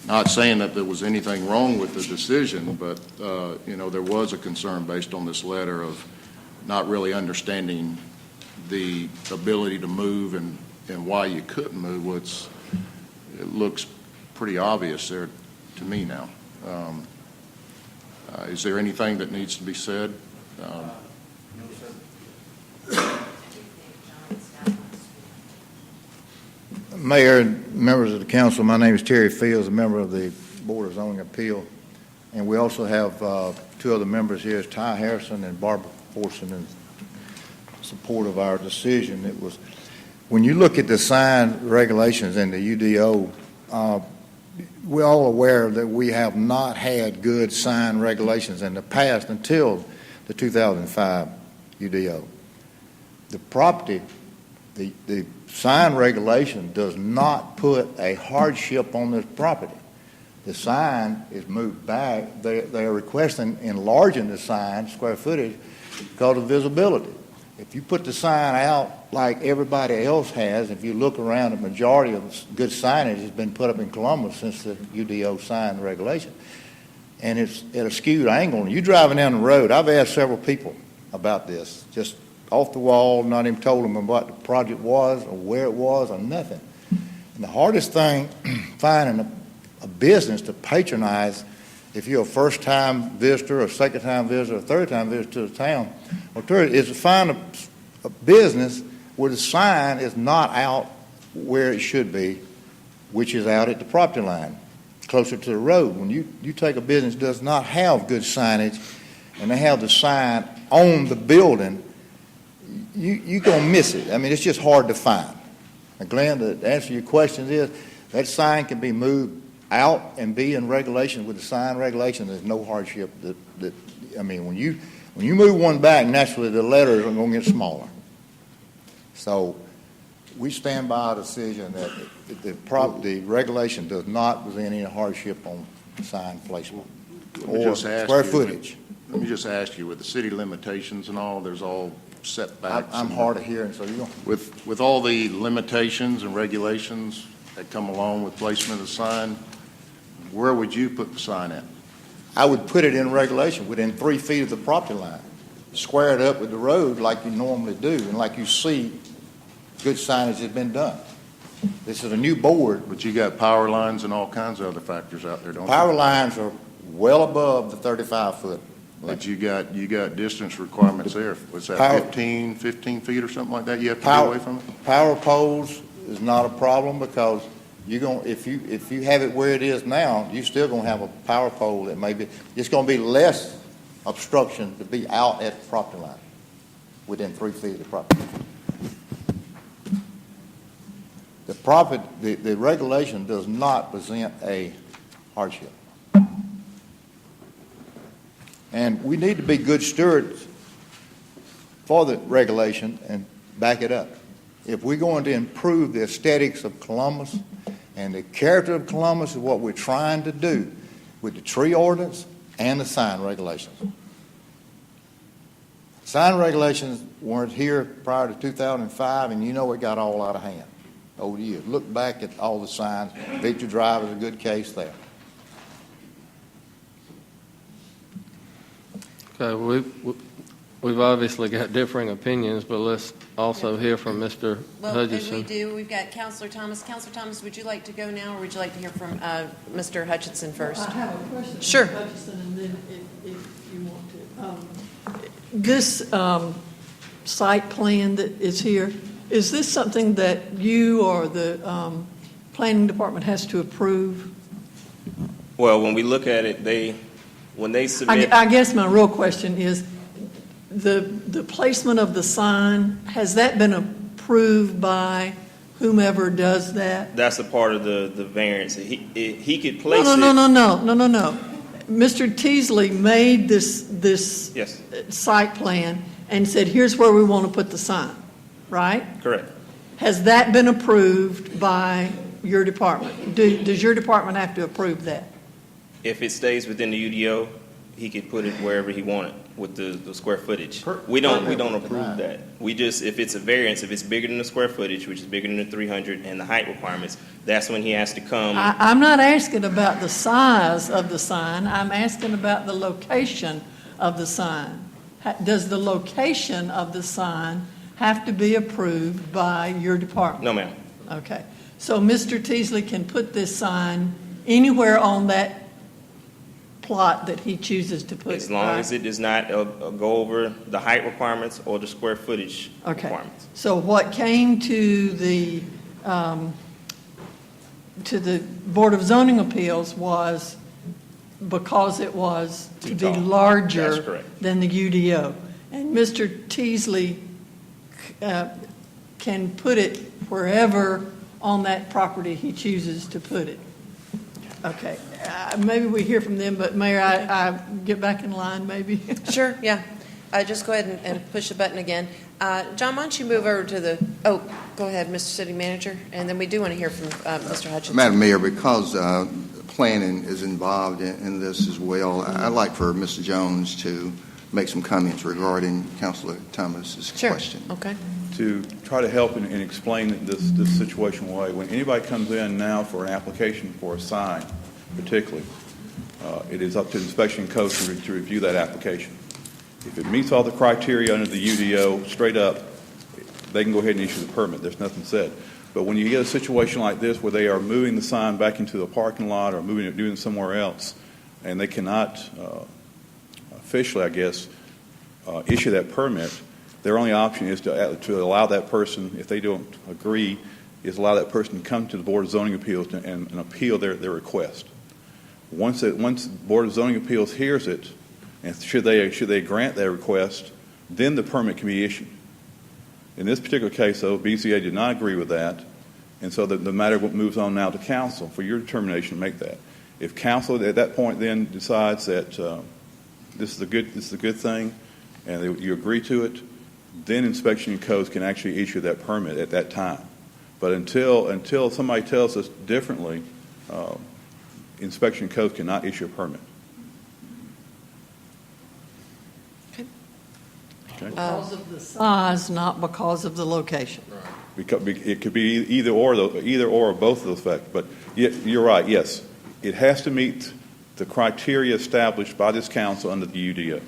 not saying that there was anything wrong with the decision, but there was a concern based on this letter of not really understanding the ability to move and why you couldn't move. It looks pretty obvious there to me now. Is there anything that needs to be said? Mayor and members of the council, my name is Terry Fields, a member of the Board of Zoning Appeal. And we also have two other members here, Ty Harrison and Barbara Forson, in support of our decision. It was, when you look at the sign regulations and the UDO, we're all aware that we have not had good sign regulations in the past until the 2005 UDO. The property, the sign regulation does not put a hardship on this property. The sign is moved back. They are requesting enlarging the sign square footage because of visibility. If you put the sign out like everybody else has, if you look around, the majority of good signage has been put up in Columbus since the UDO sign regulation. And it's at a skewed angle. And you driving down the road, I've asked several people about this, just off the wall, not even told them what the project was or where it was or nothing. And the hardest thing finding a business to patronize, if you're a first-time visitor, a second-time visitor, a third-time visitor to the town, is to find a business where the sign is not out where it should be, which is out at the property line, closer to the road. When you take a business that does not have good signage and they have the sign on the building, you're going to miss it. I mean, it's just hard to find. Now, Glenn, the answer to your question is that sign can be moved out and be in regulation with the sign regulation. There's no hardship. I mean, when you move one back, naturally the letters are going to get smaller. So we stand by our decision that the regulation does not present any hardship on sign placement or square footage. Let me just ask you, with the city limitations and all, there's all setbacks. I'm hard of hearing, so you don't. With all the limitations and regulations that come along with placement of the sign, where would you put the sign at? I would put it in regulation within 3 feet of the property line. Square it up with the road like you normally do, and like you see, good signage has been done. This is a new board. But you got power lines and all kinds of other factors out there, don't you? Power lines are well above the 35-foot. But you got distance requirements there. Was that 15 feet or something like that you have to get away from it? Power poles is not a problem because if you have it where it is now, you're still going to have a power pole that maybe it's going to be less obstruction to be out at the property line within 3 feet of the property. The regulation does not present a hardship. And we need to be good stewards for the regulation and back it up. If we're going to improve the aesthetics of Columbus and the character of Columbus is what we're trying to do with the tree ordinance and the sign regulations. Sign regulations weren't here prior to 2005, and you know it got all out of hand over the years. Look back at all the signs. Victor Drive is a good case there. Okay, we've obviously got differing opinions, but let's also hear from Mr. Hutchinson. And we do. We've got Councilor Thomas. Councilor Thomas, would you like to go now, or would you like to hear from Mr. Hutchinson first? I have a question. Sure. For Hutchinson, and then if you want to. This site plan that is here, is this something that you or the planning department has to approve? Well, when we look at it, when they submit. I guess my real question is, the placement of the sign, has that been approved by whomever does that? That's a part of the variance. He could place No. it. Mr. Teasley made this Yes. site plan and said, here's where we want to put the sign, right? Correct. Has that been approved by your department? Does your department have to approve that? If it stays within the UDO, he could put it wherever he wanted with the square footage. We don't approve that. We just, if it's a variance, if it's bigger than the square footage, which is bigger than the 300 and the height requirements, that's when he has to come. I'm not asking about the size of the sign. I'm asking about the location of the sign. does the location of the sign have to be approved by your department? No, ma'am. Okay. So Mr. Teasley can put this sign anywhere on that plot that he chooses to put it, As long right? as it does not go over the height requirements or the square footage requirements. So what came to the Board of Zoning Appeals was because it was to be tall. That's larger correct. than the UDO. And Mr. Teasley can put it wherever on that property he chooses to put it. Okay. Maybe we hear from them, but Mayor, I get back in line maybe. Sure, yeah. Just go ahead and push the button again. John, why don't you move over to the, go ahead, Mr. City Manager, and then we do want to hear from Mr. Hutchinson. Madam Mayor, because planning is involved in this as well, I'd like for Mr. Jones to make some comments regarding Councilor Thomas's question. Okay. To try to help and explain this situation away, when anybody comes in now for an application for a sign, particularly, it is up to the inspection code to review that application. If it meets all the criteria under the UDO, straight up, they can go ahead and issue the permit. There's nothing said. But when you get a situation like this where they are moving the sign back into the parking lot or moving it, doing it somewhere else, and they cannot officially, I guess, issue that permit, their only option is to allow that person, if they don't agree, is allow that person to come to the Board of Zoning Appeals and appeal their request. Once the Board of Zoning Appeals hears it, and should they grant their request, then the permit can be issued. In this particular case, though, BZA did not agree with that, and so the matter moves on now to council for your determination to make that. If council at that point then decides that this is a good thing, and you agree to it, then inspection and codes can actually issue that permit at that time. But until somebody tells us differently, inspection and codes cannot issue a permit. Okay. Because of the size, not because of the location. Because it could be either or both of those factors. But you're right. Yes, it has to meet the criteria established by this council under the UDO.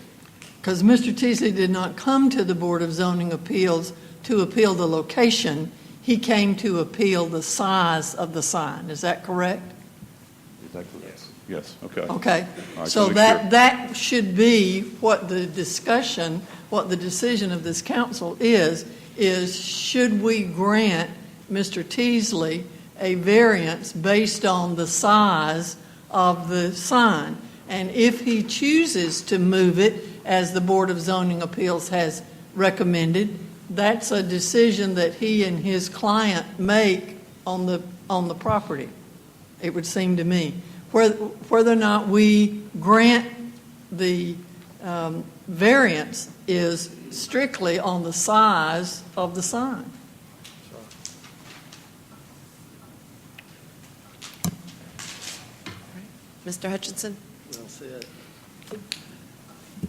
Because Mr. Teasley did not come to the Board of Zoning Appeals to appeal the location. He came to appeal the size of the sign. Is that correct? Is that correct? Yes. Okay. Okay. All right, So make sure. that should be what the discussion, what the decision of this council is should we grant Mr. Teasley a variance based on the size of the sign? And if he chooses to move it, as the Board of Zoning Appeals has recommended, that's a decision that he and his client make on the property, it would seem to me. Whether or not we grant the variance is strictly on the size of the sign. Mr. Hutchinson? Well said.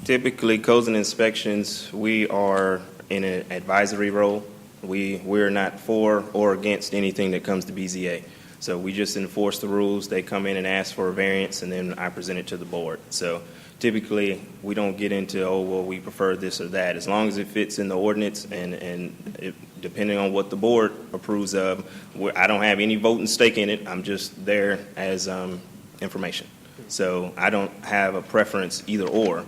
Typically, codes and inspections, we are in an advisory role. We're not for or against anything that comes to BZA. So we just enforce the rules. They come in and ask for a variance, and then I present it to the board. So typically, we don't get into, we prefer this or that. As long as it fits in the ordinance and depending on what the board approves of, I don't have any vote and stake in it. I'm just there as information. So I don't have a preference either or.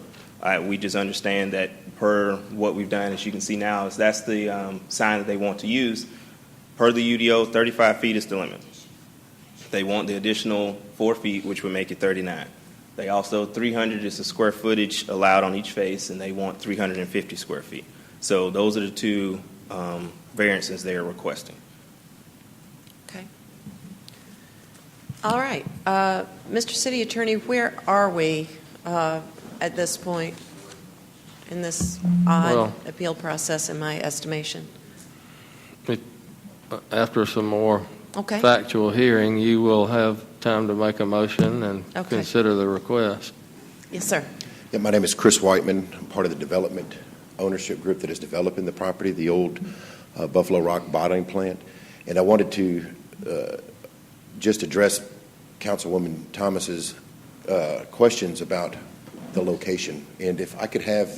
We just understand that per what we've done, as you can see now, that's the sign that they want to use. Per the UDO, 35 feet is the limit. They want the additional 4 feet, which would make it 39. They also, 300 is the square footage allowed on each face, and they want 350 square feet. So those are the two variances they are requesting. Okay. All right. Mr. City Attorney, where are we at this point in this odd appeal process, in my estimation? After some more Okay. factual hearing, you will have time to make a motion and consider the request. Yes, sir. Yeah, my name is Chris Whiteman. I'm part of the development ownership group that is developing the property, the old Buffalo Rock bottling plant. And I wanted to just address Councilwoman Thomas's questions about the location. And if I could have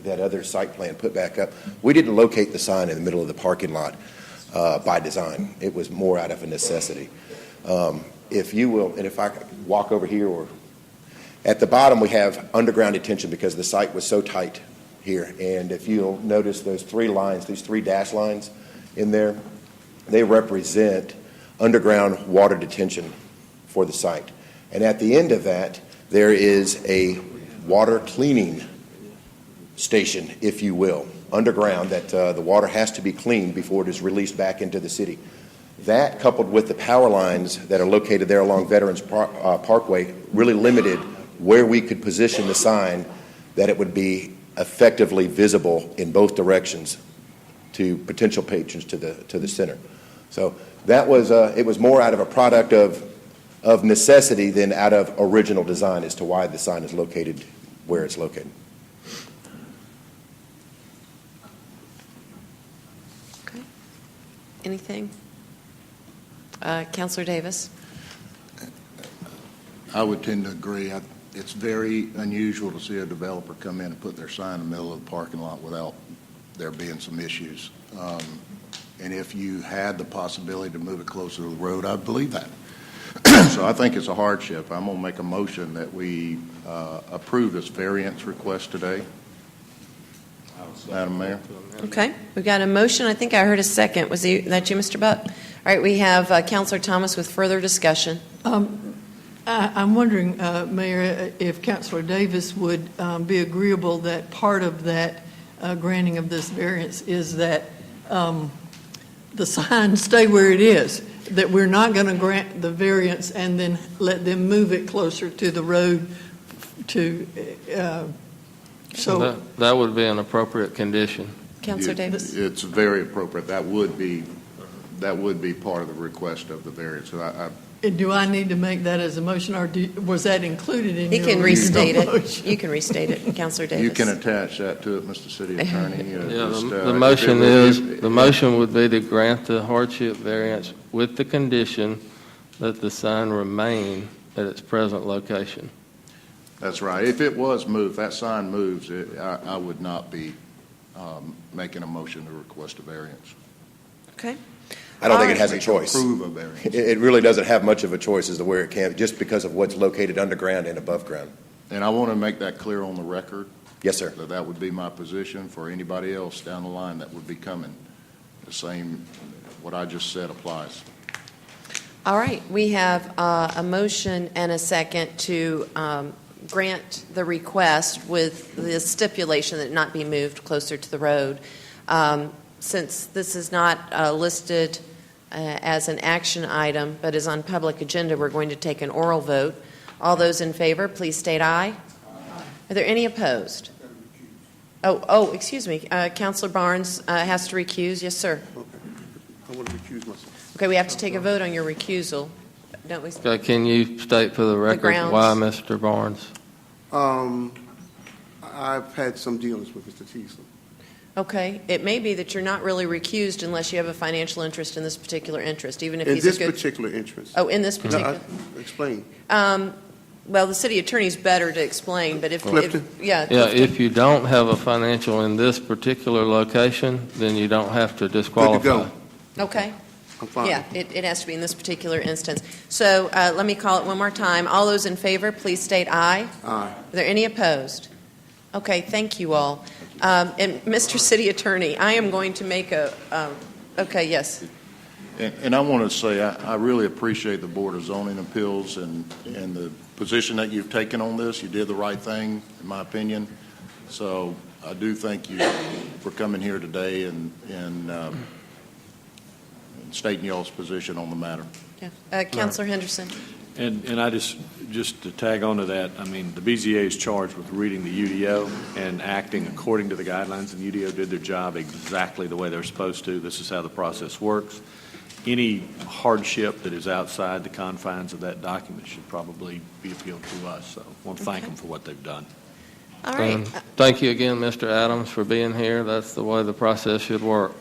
that other site plan put back up, we didn't locate the sign in the middle of the parking lot by design. It was more out of a necessity. If you will, and if I could walk over here, or at the bottom we have underground detention because the site was so tight here. And if you'll notice those three lines, these three dash lines in there, they represent underground water detention for the site. And at the end of that, there is a water cleaning station, if you will, underground, that the water has to be cleaned before it is released back into the city. That, coupled with the power lines that are located there along Veterans Parkway, really limited where we could position the sign that it would be effectively visible in both directions to potential patrons to the center. So that was it was more out of a product of necessity than out of original design as to why the sign is located where it's located. Okay. Anything? Councilor Davis? I would tend to agree. It's very unusual to see a developer come in and put their sign in the middle of the parking lot without there being some issues. And if you had the possibility to move it closer to the road, I'd believe that. So I think it's a hardship. I'm going to make a motion that we approve this variance request today. Madam Mayor. Okay, we've got a motion. I think I heard a second. Was that you, Mr. Buck? All right, we have Councilor Thomas with further discussion. I'm wondering, Mayor, if Councilor Davis would be agreeable that part of that granting of this variance is that the sign stay where it is, that we're not going to grant the variance and then let them move it closer to the road to, so. That would be an appropriate condition. Councilor Davis? It's very appropriate. That would be part of the request of the variance. So Do I need to make that as a motion, or was that included in your He can restate original it. motion? You can restate it, Councilor Davis. you can attach that to it, Mr. City Attorney. The motion is, the motion would be to grant the hardship variance with the condition that the sign remain at its present location. That's right. If it was moved, that sign moves, I would not be making a motion to request a variance. Okay. I don't think it has a choice. Approve a variance. It really doesn't have much of a choice as to where it can, just because of what's located underground and above ground. And I want to make that clear on the record. Yes, sir. That would be my position for anybody else down the line that would be coming. The same, what I just said applies. All right, we have a motion and a second to grant the request with the stipulation that it not be moved closer to the road. Since this is not listed as an action item but is on public agenda, we're going to take an oral vote. All those in favor, please state aye. Are there any opposed? Oh, excuse me. Councilor Barnes has to recuse. Yes, sir. Okay. I want to recuse myself. Okay, we have to take a vote on your recusal, don't we? Okay, can you state for the record grounds. why, Mr. Barnes? I've had some dealings with Mr. Teasley. Okay, it may be that you're not really recused unless you have a financial interest in this particular interest, even if In he's this a good... particular interest. Oh, in this particular... No, explain. Well, the city attorney's better to explain, but if... Clifton? Yeah, if you don't have a financial in this particular location, then you don't have to disqualify. Good to go. Okay. I'm fine. Yeah, it has to be in this particular instance. So let me call it one more time. All those in favor, please state aye. Aye. Are there any opposed? Okay, thank you all. And Mr. City Attorney, I am going to make a... okay, yes. And I want to say, I really appreciate the Board of Zoning Appeals and the position that you've taken on this. You did the right thing, in my opinion. So I do thank you for coming here today and stating y'all's position on the matter. Yeah. Councilor Henderson. And I just to tag on to that, I mean, the BZA is charged with reading the UDO and acting according to the guidelines, and UDO did their job exactly the way they're supposed to. This is how the process works. Any hardship that is outside the confines of that document should probably be appealed to us. So I want to thank them for what they've done. All right. Thank you again, Mr. Adams, for being here. That's the way the process should work.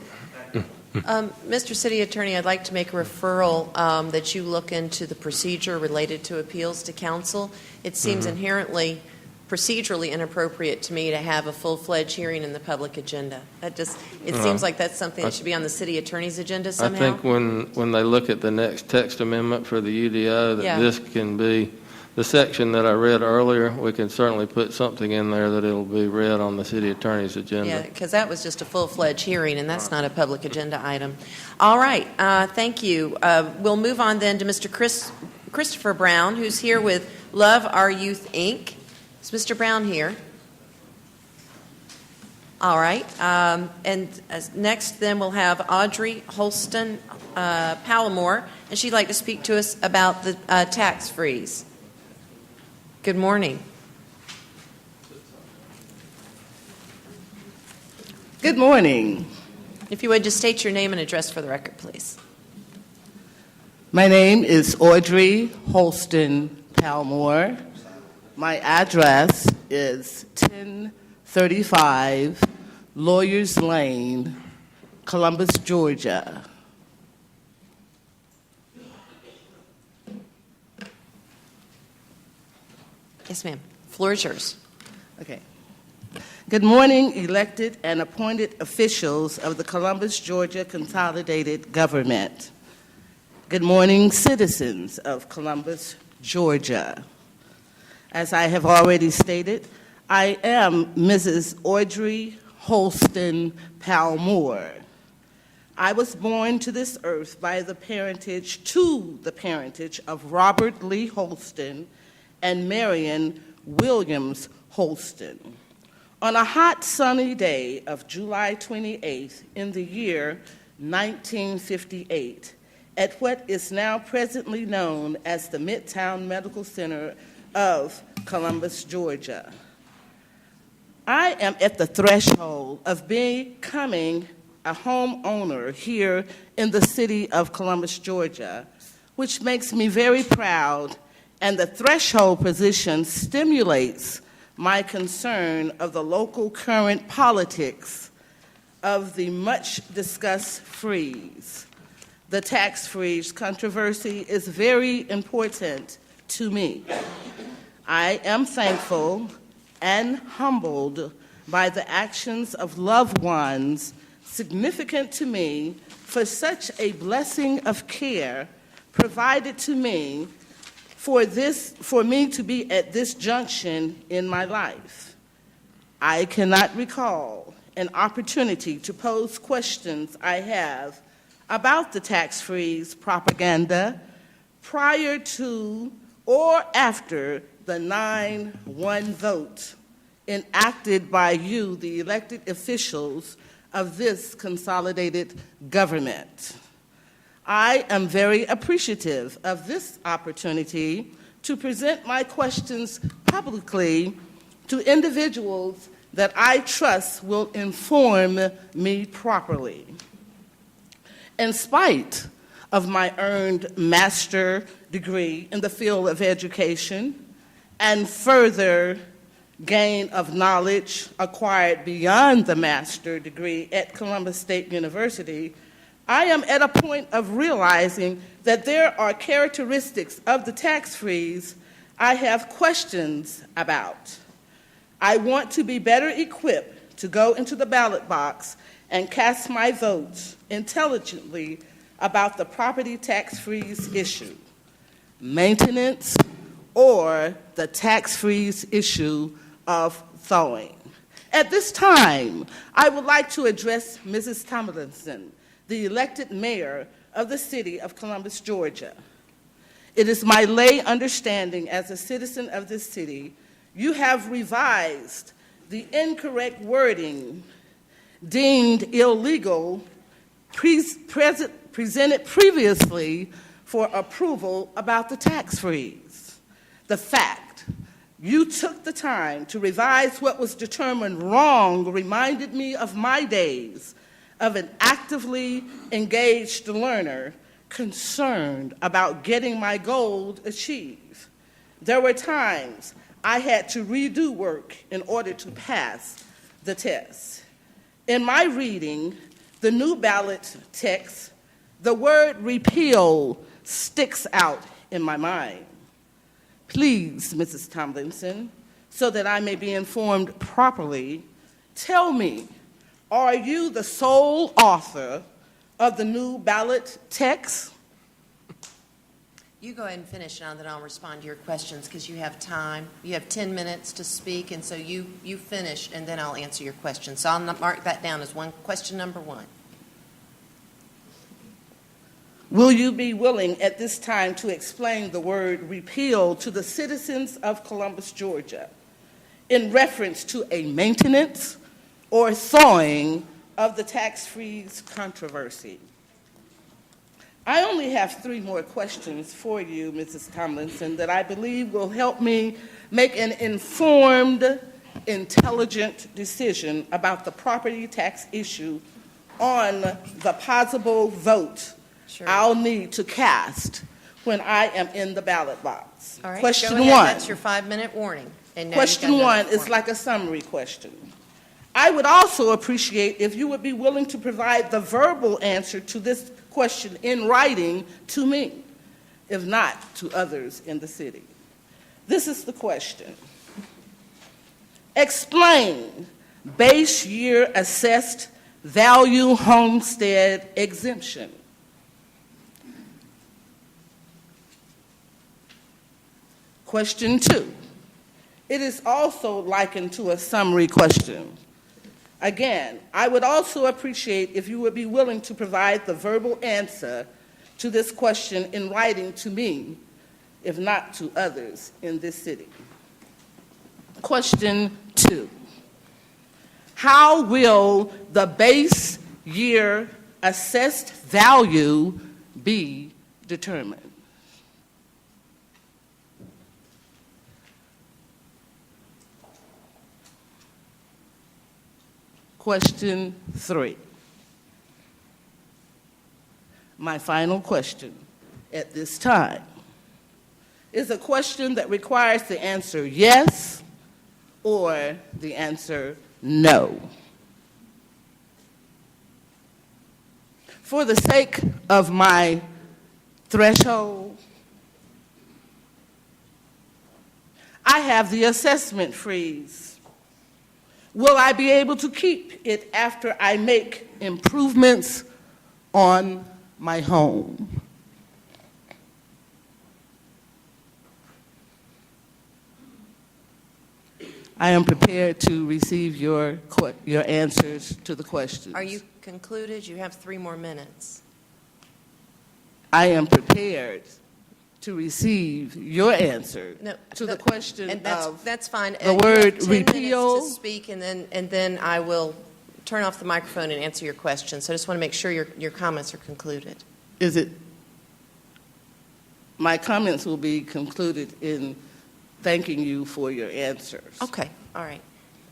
Mr. City Attorney, I'd like to make a referral that you look into the procedure related to appeals to council. It seems inherently procedurally inappropriate to me to have a full-fledged hearing in the public agenda. It seems like that's something that should be on the city attorney's agenda somehow. I think when they look at the next text amendment for the UDO, that Yeah. this can be, the section that I read earlier, we can certainly put something in there that it'll be read on the city attorney's agenda. Yeah, because that was just a full-fledged hearing, and that's not a public agenda item. All right, thank you. We'll move on then to Mr. Christopher Brown, who's here with Love Our Youth, Inc. Is Mr. Brown here? All right. And next then we'll have Audrey Holston Pallamore, and she'd like to speak to us about the tax freeze. Good morning. Good morning. If you would, just state your name and address for the record, please. My name is Audrey Holston Palmore. My address is 1035 Lawyers Lane, Columbus, Georgia. Yes, ma'am. Floor is yours. Okay. Good morning, elected and appointed officials of the Columbus, Georgia Consolidated Government. Good morning, citizens of Columbus, Georgia. As I have already stated, I am Mrs. Audrey Holston Palmore. I was born to this earth by the parentage of Robert Lee Holston and Marion Williams Holston. On a hot, sunny day of July 28th in the year 1958, at what is now presently known as the Midtown Medical Center of Columbus, Georgia, I am at the threshold of becoming a homeowner here in the city of Columbus, Georgia, which makes me very proud, and the threshold position stimulates my concern of the local current politics of the much-discussed freeze. The tax freeze controversy is very important to me. I am thankful and humbled by the actions of loved ones significant to me for such a blessing of care provided to me for me to be at this junction in my life. I cannot recall an opportunity to pose questions I have about the tax freeze propaganda prior to or after the 9-1 vote enacted by you, the elected officials of this consolidated government. I am very appreciative of this opportunity to present my questions publicly to individuals that I trust will inform me properly. In spite of my earned master's degree in the field of education and further gain of knowledge acquired beyond the master's degree at Columbus State University, I am at a point of realizing that there are characteristics of the tax freeze I have questions about. I want to be better equipped to go into the ballot box and cast my votes intelligently about the property tax freeze issue, maintenance, or the tax freeze issue of thawing. At this time, I would like to address Mrs. Tomlinson, the elected mayor of the city of Columbus, Georgia. It is my lay understanding as a citizen of this city, you have revised the incorrect wording deemed illegal presented previously for approval about the tax freeze. The fact you took the time to revise what was determined wrong reminded me of my days of an actively engaged learner concerned about getting my goals achieved. There were times I had to redo work in order to pass the test. In my reading, the new ballot text, the word repeal sticks out in my mind. Please, Mrs. Tomlinson, so that I may be informed properly, tell me, are you the sole author of the new ballot text? You go ahead and finish, and then I'll respond to your questions because you have time. You have 10 minutes to speak, and so you finish, and then I'll answer your questions. So I'll mark that down as question number one. Will you be willing at this time to explain the word repeal to the citizens of Columbus, Georgia, in reference to a maintenance or thawing of the tax freeze controversy? I only have 3 more questions for you, Mrs. Tomlinson, that I believe will help me make an informed, intelligent decision about the property tax issue on the possible vote I'll need to cast when I am in the ballot box. All right, Question go ahead. 1. That's your 5-minute warning. And now Question you've got 1 another is like a summary question. I would also appreciate if you would be willing to provide the verbal answer to this question in writing to me, if not to others in the city. This is the question. Explain base year assessed value homestead exemption. Question 2. It is also likened to a summary question. Again, I would also appreciate if you would be willing to provide the verbal answer to this question in writing to me, if not to others in this city. Question 2. How will the base year assessed value be determined? Question 3. My final question at this time is a question that requires the answer yes or the answer no. For the sake of my threshold, I have the assessment freeze. Will I be able to keep it after I make improvements on my home? I am prepared to receive your answers to the questions. Are you concluded? You have 3 more minutes. I am prepared to receive your answer to the question and of that's fine. The word 10 repeal. minutes to speak, and then I will turn off the microphone and answer your question. So I just want to make sure your comments are concluded. Is it? My comments will be concluded in thanking you for your answers. Okay. All right.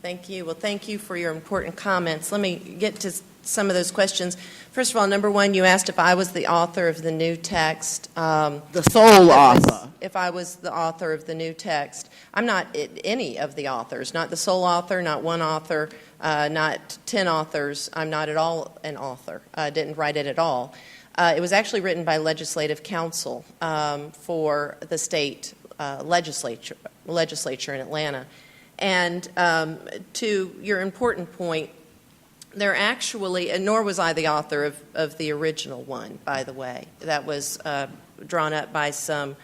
Thank you. Well, thank you for your important comments. Let me get to some of those questions. First of all, number 1, you asked if I was the author of the new text. The sole author. If I was the author of the new text. I'm not any of the authors, not the sole author, not one author, not 10 authors. I'm not at all an author. I didn't write it at all. It was actually written by Legislative Council for the state legislature in Atlanta. And to your important point, they're actually, and nor was I the author of the original one, by the way. That was drawn up by some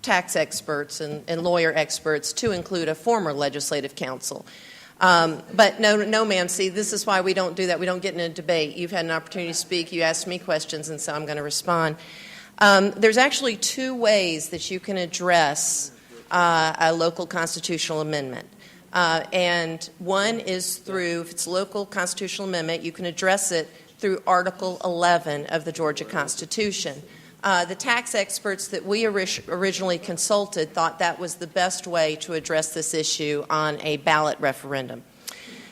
tax experts and lawyer experts to include a former legislative council. But no, ma'am. See, this is why we don't do that. We don't get in a debate. You've had an opportunity to speak. You asked me questions, and so I'm going to respond. There's actually 2 ways that you can address a local constitutional amendment. And one is through, if it's a local constitutional amendment, you can address it through Article 11 of the Georgia Constitution. The tax experts that we originally consulted thought that was the best way to address this issue on a ballot referendum.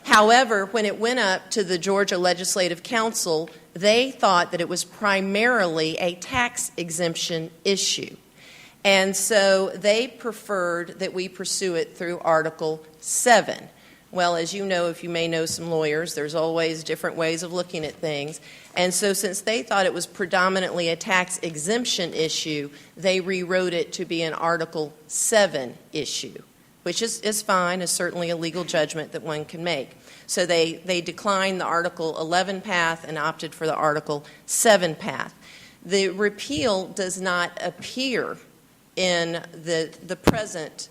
However, when it went up to the Georgia Legislative Council, they thought that it was primarily a tax exemption issue. And so they preferred that we pursue it through Article 7. Well, as you know, if you may know some lawyers, there's always different ways of looking at things. And so since they thought it was predominantly a tax exemption issue, they rewrote it to be an Article 7 issue, which is fine, is certainly a legal judgment that one can make. So they declined the Article 11 path and opted for the Article 7 path. The repeal does not appear in the present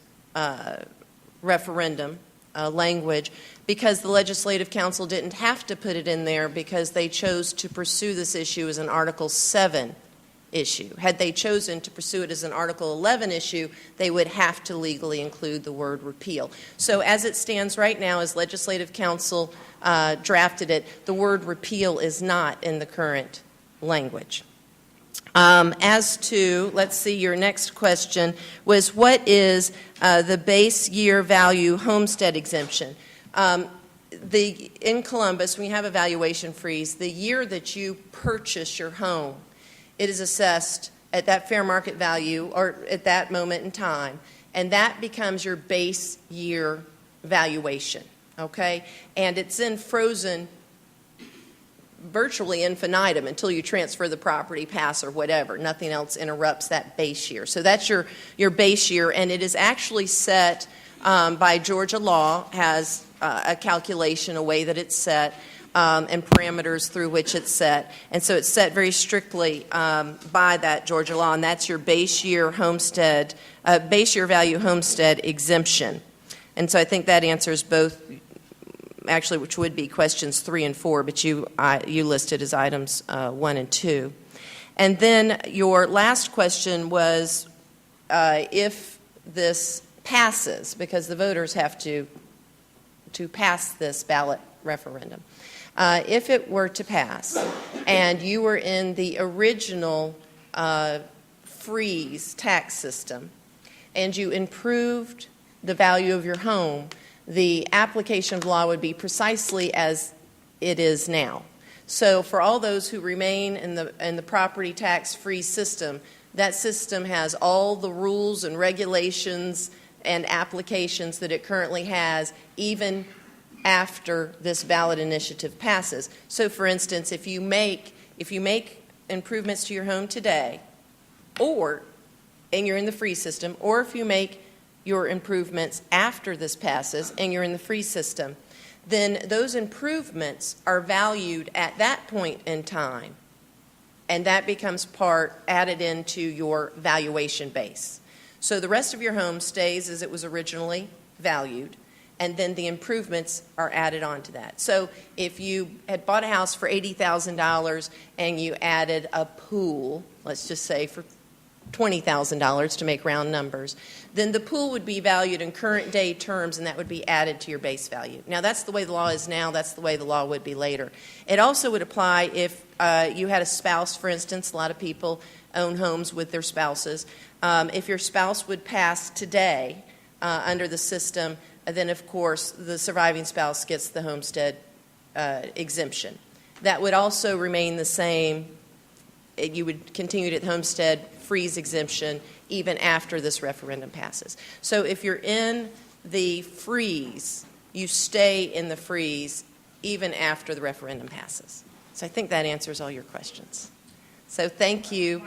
referendum language because the Legislative Council didn't have to put it in there because they chose to pursue this issue as an Article 7 issue. Had they chosen to pursue it as an Article 11 issue, they would have to legally include the word repeal. So as it stands right now, as Legislative Council drafted it, the word repeal is not in the current language. As to, let's see, your next question was what is the base year value homestead exemption? In Columbus, when you have a valuation freeze, the year that you purchase your home, it is assessed at that fair market value or at that moment in time, and that becomes your base year valuation, okay? And it's then frozen virtually infinitum until you transfer the property, pass, or whatever. Nothing else interrupts that base year. So that's your base year, and it is actually set by Georgia law, has a calculation, a way that it's set, and parameters through which it's set. And so it's set very strictly by that Georgia law, and that's your base year homestead, base year value homestead exemption. And so I think that answers both, actually, which would be questions 3 and 4, but you listed as items 1 and 2. And then your last question was if this passes, because the voters have to pass this ballot referendum. If it were to pass and you were in the original freeze tax system and you improved the value of your home, the application of law would be precisely as it is now. So for all those who remain in the property tax freeze system, that system has all the rules and regulations and applications that it currently has, even after this ballot initiative passes. So for instance, if you make improvements to your home today, and you're in the freeze system, or if you make your improvements after this passes and you're in the freeze system, then those improvements are valued at that point in time, and that becomes added into your valuation base. So the rest of your home stays as it was originally valued, and then the improvements are added on to that. So if you had bought a house for $80,000 and you added a pool, let's just say for $20,000 to make round numbers, then the pool would be valued in current day terms, and that would be added to your base value. Now, that's the way the law is now. That's the way the law would be later. It also would apply if you had a spouse, for instance. A lot of people own homes with their spouses. If your spouse would pass today under the system, then, of course, the surviving spouse gets the homestead exemption. That would also remain the same. You would continue to get the homestead freeze exemption even after this referendum passes. So if you're in the freeze, you stay in the freeze even after the referendum passes. So I think that answers all your questions. So thank you.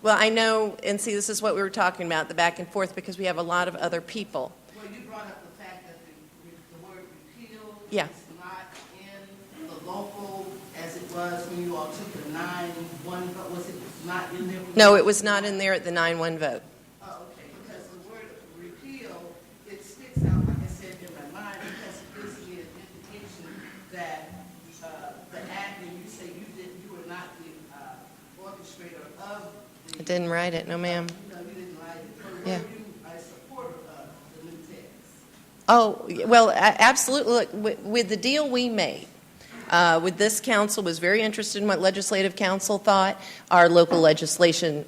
I know, and see, this is what we were talking about, the back and forth, because we have a lot of other people. Well, you brought up the fact that the word repeal Yeah. is not in the local as it was when you all took the 9-1 vote. Was it not in there? No, it was not in there at the 9-1 vote. Oh, okay, because the word repeal, it sticks out, like I said, in my mind, because it gives me an indication that the act, and you say you were not the orchestrator of the... I didn't write it, no ma'am. No, you didn't write it. Yeah. Were you a supporter of the new text? Oh, well, absolutely. Look, with the deal we made, with this council, was very interested in what Legislative Council thought. Our local legislative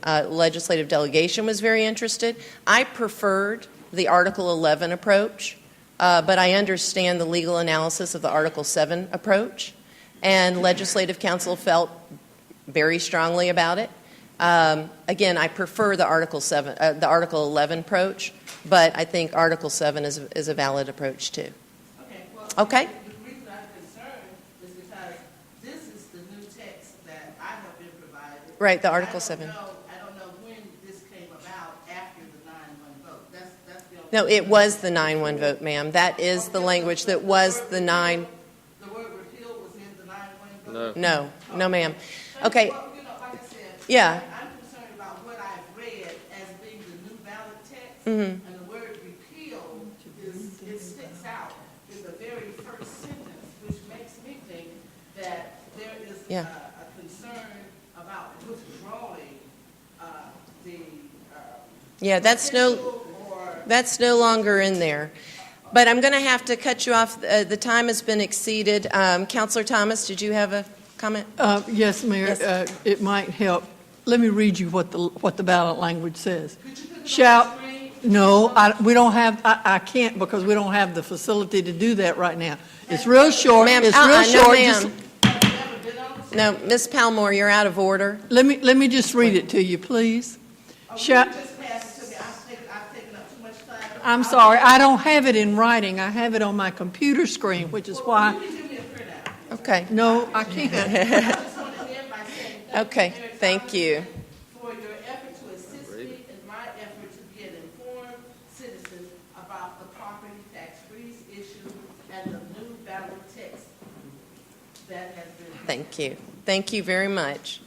delegation was very interested. I preferred the Article 11 approach, but I understand the legal analysis of the Article 7 approach, and Legislative Council felt very strongly about it. Again, I prefer the Article 11 approach, but I think Article 7 is a valid approach too. Okay. Well, Okay. The reason I'm concerned is because this is the new text that I have been provided. Right, the Article 7. I don't know when this came about after the 9-1 vote. That's the only No, it was the 9-1 vote, ma'am. That is the language that was the 9. The word repeal was in the 9-1 vote? No, no, ma'am. Okay. Well, you know, like I said, Yeah. I'm concerned about what I've read as being the new ballot text, Mhm. and the word repeal it sticks out in the very first sentence, which makes me think that there is Yeah. a concern about withdrawing the Yeah, that's no longer in there. But I'm going to have to cut you off. The time has been exceeded. Councilor Thomas, did you have a comment? Yes, Mayor. Yes. It might help. Let me read you what the ballot language says. Shall, no, we don't have, I can't because we don't have the facility to do that right now. It's real short. Ma'am, It's real no, short. ma'am. No, Ms. Palmore, you're out of order. Let me just read it to you, please. Shall, I'm sorry, I don't have it in writing. I have it on my computer screen, which is why. Okay. No, I can't. Okay, thank you. For your effort to assist me in my effort to be an informed citizen about the property tax freeze issue and the new ballot text that has been. Thank you. Thank you very much.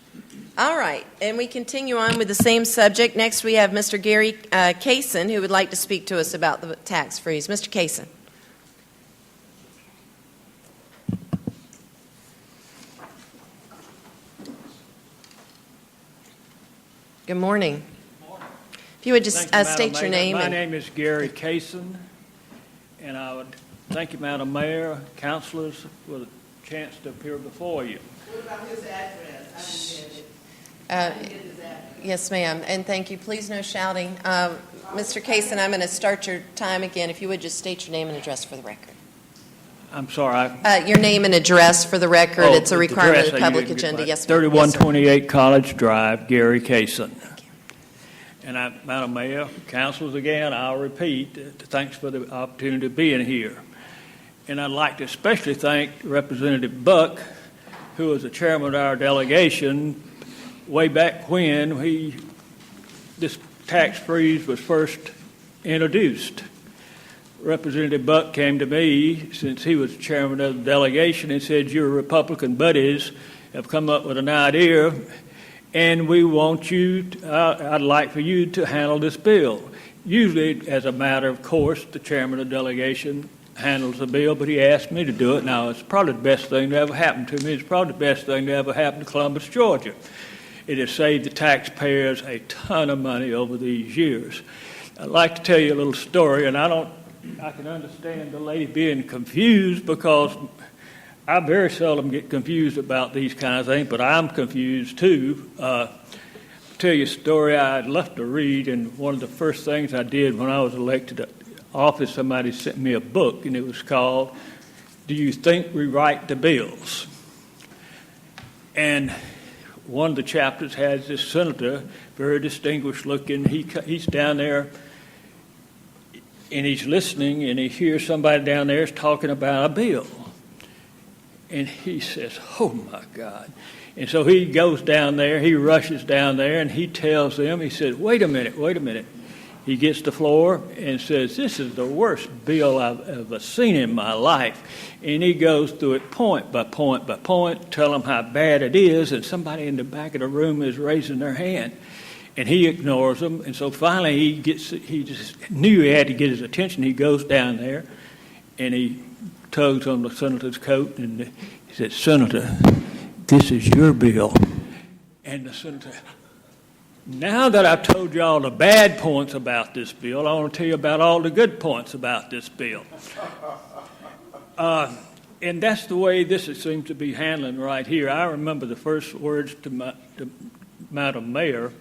All right, and we continue on with the same subject. Next, we have Mr. Gary Kaysen, who would like to speak to us about the tax freeze. Mr. Kaysen. Good morning. If you would just Thank you, state Madam your Mayor. name. My and- name is Gary Kaysen, and I would thank you, Madam Mayor, councilors, for the chance to appear before you. What about his address? I didn't get it. Uh, Yes, ma'am, and thank you. Please no shouting. Mr. Kaysen, I'm going to start your time again. If you would just state your name and address for the record. I'm sorry. Your name and address for the record. It's a the requirement of address, the public you- agenda. Yes, ma'am. 3128 College Drive, Gary Kaysen. And Madam Mayor, councilors, again, I'll repeat, thanks for the opportunity of being here. And I'd like to especially thank Representative Buck, who was the chairman of our delegation way back when this tax freeze was first introduced. Representative Buck came to me, since he was chairman of the delegation, and said, your Republican buddies have come up with an idea, and we want you, I'd like for you to handle this bill. Usually, as a matter of course, the chairman of the delegation handles the bill, but he asked me to do it. Now, it's probably the best thing to ever happen to me. It's probably the best thing to ever happen to Columbus, Georgia. It has saved the taxpayers a ton of money over these years. I'd like to tell you a little story, and I can understand the lady being confused because I very seldom get confused about these kind of things, but I'm confused too. Tell you a story I'd love to read, and one of the first things I did when I was elected to office, somebody sent me a book, and it was called, Do You Think We Write the Bills? And one of the chapters has this senator, very distinguished looking, he's down there, and he's listening, and he hears somebody down there is talking about a bill. And he says, oh, my God. And so he goes down there, he rushes down there, and he tells them, he says, wait a minute. He gets to the floor and says, this is the worst bill I've ever seen in my life. And he goes through it point by point by point, tell them how bad it is, and somebody in the back of the room is raising their hand. And he ignores them, and so finally he just knew he had to get his attention. He goes down there, and he tugs on the senator's coat, and he said, Senator, this is your bill. And the senator, now that I've told you all the bad points about this bill, I want to tell you about all the good points about this bill. And that's the way this seems to be handling right here. I remember the first words to Madam Mayor.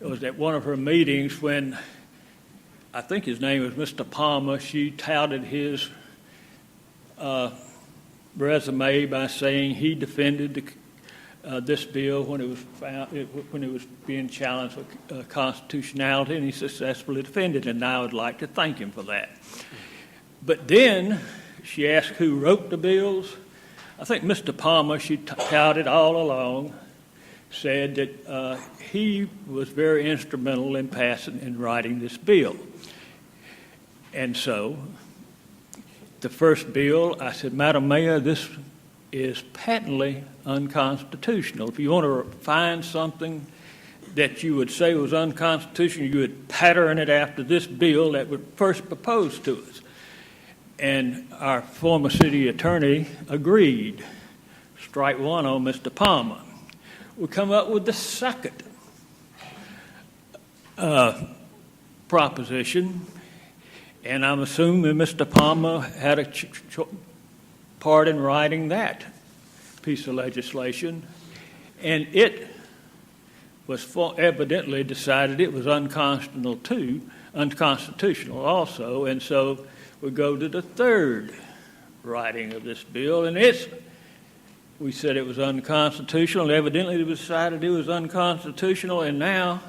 It was at one of her meetings when, I think his name was Mr. Palmer, she touted his resume by saying he defended this bill when it was being challenged for constitutionality, and he successfully defended it, and I would like to thank him for that. But then she asked who wrote the bills. I think Mr. Palmer, she touted all along, said that he was very instrumental in passing and writing this bill. And so the first bill, I said, Madam Mayor, this is patently unconstitutional. If you want to find something that you would say was unconstitutional, you would pattern it after this bill that was first proposed to us. And our former city attorney agreed. Strike one on Mr. Palmer. We come up with the second proposition, and I'm assuming Mr. Palmer had a part in writing that piece of legislation, and it was evidently decided it was unconstitutional also, and so we go to the third writing of this bill, and we said it was unconstitutional. Evidently, it was decided it was unconstitutional, and now,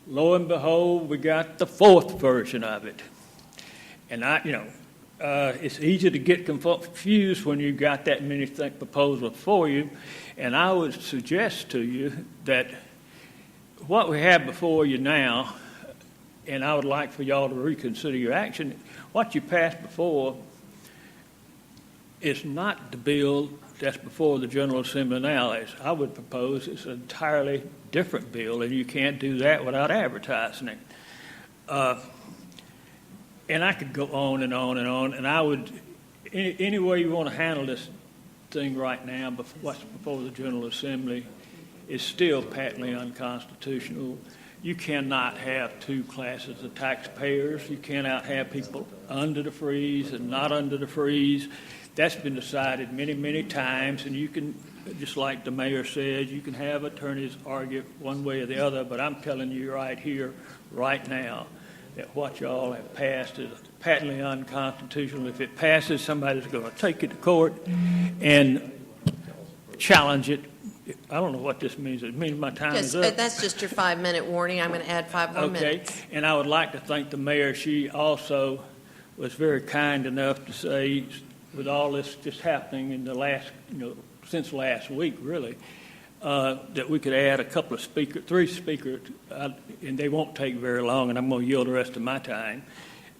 lo and behold, we got the fourth version of it. And it's easy to get confused when you've got that many proposals for you, and I would suggest to you that what we have before you now, and I would like for y'all to reconsider your action, what you passed before is not the bill that's before the General Assembly now. I would propose it's an entirely different bill, and you can't do that without advertising it. And I could go on and on and on, and I would, any way you want to handle this thing right now, what's before the General Assembly is still patently unconstitutional. You cannot have two classes of taxpayers. You cannot have people under the freeze and not under the freeze. That's been decided many, many times, and you can, just like the mayor said, you can have attorneys argue one way or the other, but I'm telling you right here, right now, that what y'all have passed is patently unconstitutional. If it passes, somebody's going to take it to court and challenge it. I don't know what this means. It means my time is up. That's just your 5-minute warning. I'm going to add 5 more minutes. Okay, and I would like to thank the mayor. She also was very kind enough to say, with all this just happening in the last, since last week, really, that we could add a couple of three speakers, and they won't take very long, and I'm going to yield the rest of my time,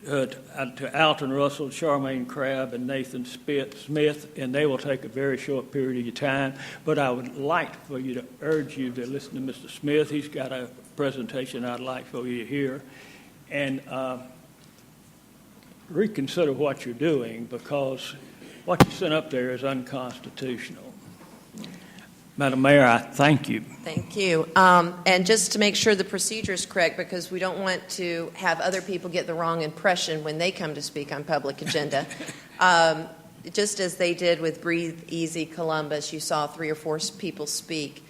to Alton Russell, Charmaine Crabb, and Nathan Smith, and they will take a very short period of your time. But I would like for you to urge you to listen to Mr. Smith. He's got a presentation I'd like for you to hear. And reconsider what you're doing, because what you sent up there is unconstitutional. Madam Mayor, I thank you. Thank you. And just to make sure the procedure is correct, because we don't want to have other people get the wrong impression when they come to speak on public agenda. Just as they did with Breathe Easy Columbus, you saw 3 or 4 people speak,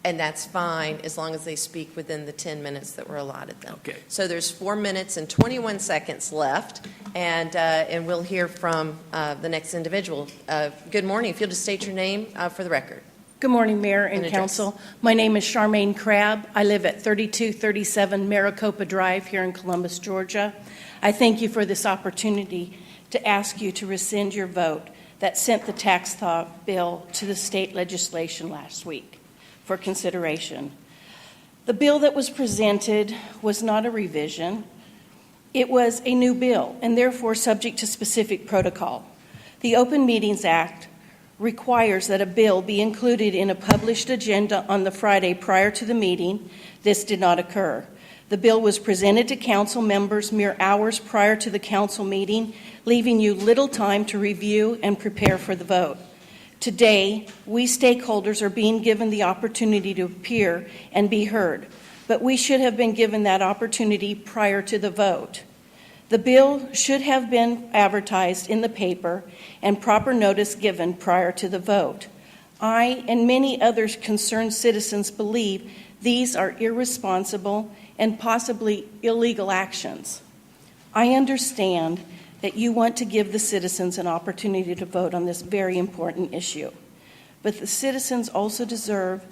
and that's fine as long as they speak within the 10 minutes that were allotted them. Okay. So there's 4 minutes and 21 seconds left, and we'll hear from the next individual. Good morning. If you'll just state your name for the record. Good morning, Mayor and address. Council. My name is Charmaine Crabb. I live at 3237 Maricopa Drive here in Columbus, Georgia. I thank you for this opportunity to ask you to rescind your vote that sent the tax bill to the state legislation last week for consideration. The bill that was presented was not a revision. It was a new bill, and therefore subject to specific protocol. The Open Meetings Act requires that a bill be included in a published agenda on the Friday prior to the meeting. This did not occur. The bill was presented to council members mere hours prior to the council meeting, leaving you little time to review and prepare for the vote. Today, we stakeholders are being given the opportunity to appear and be heard, but we should have been given that opportunity prior to the vote. The bill should have been advertised in the paper and proper notice given prior to the vote. I and many other concerned citizens believe these are irresponsible and possibly illegal actions. I understand that you want to give the citizens an opportunity to vote on this very important issue, but the citizens also deserve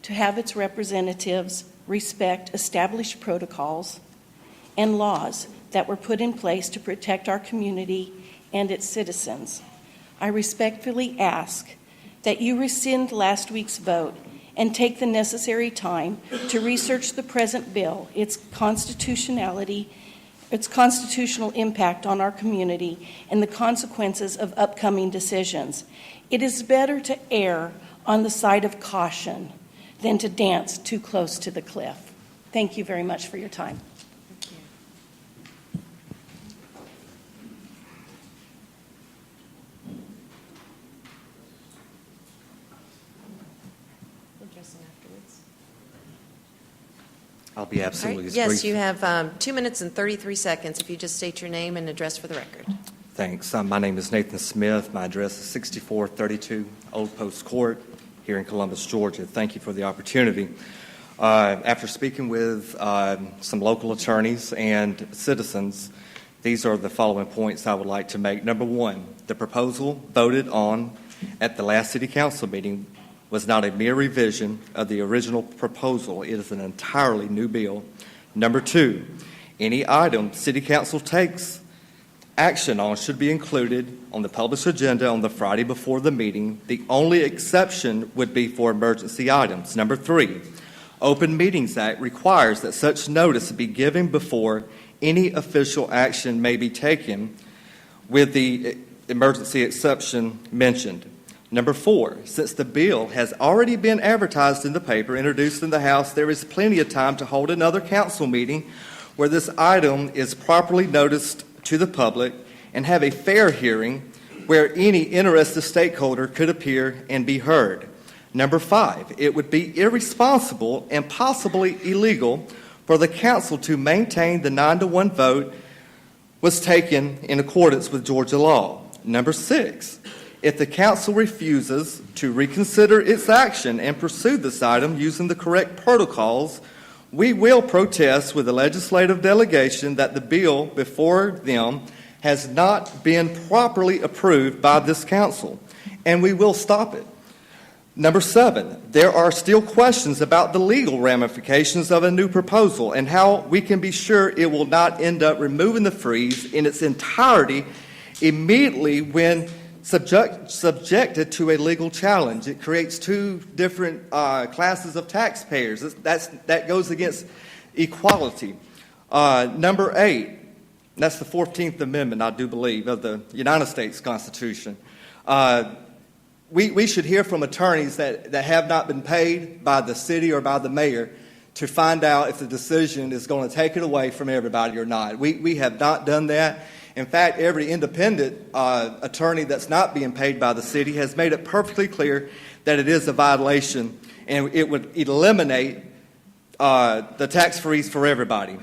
to have its representatives respect established protocols and laws that were put in place to protect our community and its citizens. I respectfully ask that you rescind last week's vote and take the necessary time to research the present bill, its constitutionality, its constitutional impact on our community, and the consequences of upcoming decisions. It is better to err on the side of caution than to dance too close to the cliff. Thank you very much for your time. I'll be absolutely as Yes, brief. you have 2 minutes and 33 seconds if you just state your name and address for the record. Thanks. My name is Nathan Smith. My address is 6432 Old Post Court here in Columbus, Georgia. Thank you for the opportunity. After speaking with some local attorneys and citizens, these are the following points I would like to make. Number one, the proposal voted on at the last City Council meeting was not a mere revision of the original proposal. It is an entirely new bill. Number two, any item City Council takes action on should be included on the published agenda on the Friday before the meeting. The only exception would be for emergency items. Number three, Open Meetings Act requires that such notice be given before any official action may be taken, with the emergency exception mentioned. Number four, since the bill has already been advertised in the paper, introduced in the House, there is plenty of time to hold another council meeting where this item is properly noticed to the public and have a fair hearing where any interested stakeholder could appear and be heard. Number five, it would be irresponsible and possibly illegal for the council to maintain the 9-1 vote was taken in accordance with Georgia law. Number six, if the council refuses to reconsider its action and pursue this item using the correct protocols, we will protest with the legislative delegation that the bill before them has not been properly approved by this council, and we will stop it. Number seven, there are still questions about the legal ramifications of a new proposal and how we can be sure it will not end up removing the freeze in its entirety immediately when subjected to a legal challenge. It creates two different classes of taxpayers. That goes against equality. Number eight, that's the 14th Amendment, I do believe, of the United States Constitution. We should hear from attorneys that have not been paid by the city or by the mayor to find out if the decision is going to take it away from everybody or not. We have not done that. In fact, every independent attorney that's not being paid by the city has made it perfectly clear that it is a violation and it would eliminate the tax freeze for everybody.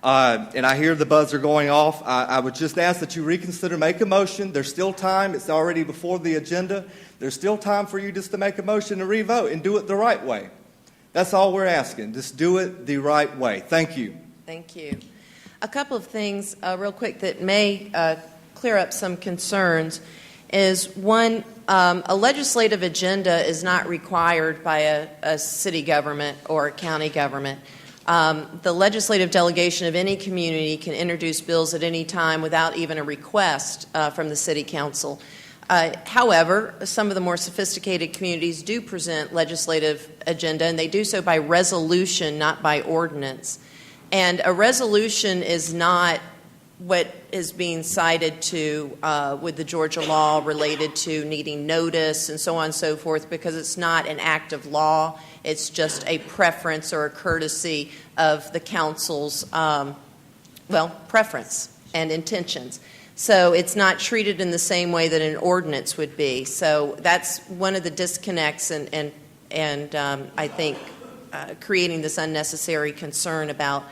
And I hear the buzzer going off. I would just ask that you reconsider, make a motion. There's still time. It's already before the agenda. There's still time for you just to make a motion to revote and do it the right way. That's all we're asking. Just do it the right way. Thank you. Thank you. A couple of things real quick that may clear up some concerns is, one, a legislative agenda is not required by a city government or a county government. The legislative delegation of any community can introduce bills at any time without even a request from the city council. However, some of the more sophisticated communities do present legislative agenda, and they do so by resolution, not by ordinance. And a resolution is not what is being cited to with the Georgia law related to needing notice and so on and so forth, because it's not an act of law. It's just a preference or a courtesy of the council's, preference and intentions. So it's not treated in the same way that an ordinance would be. So that's one of the disconnects and I think creating this unnecessary concern about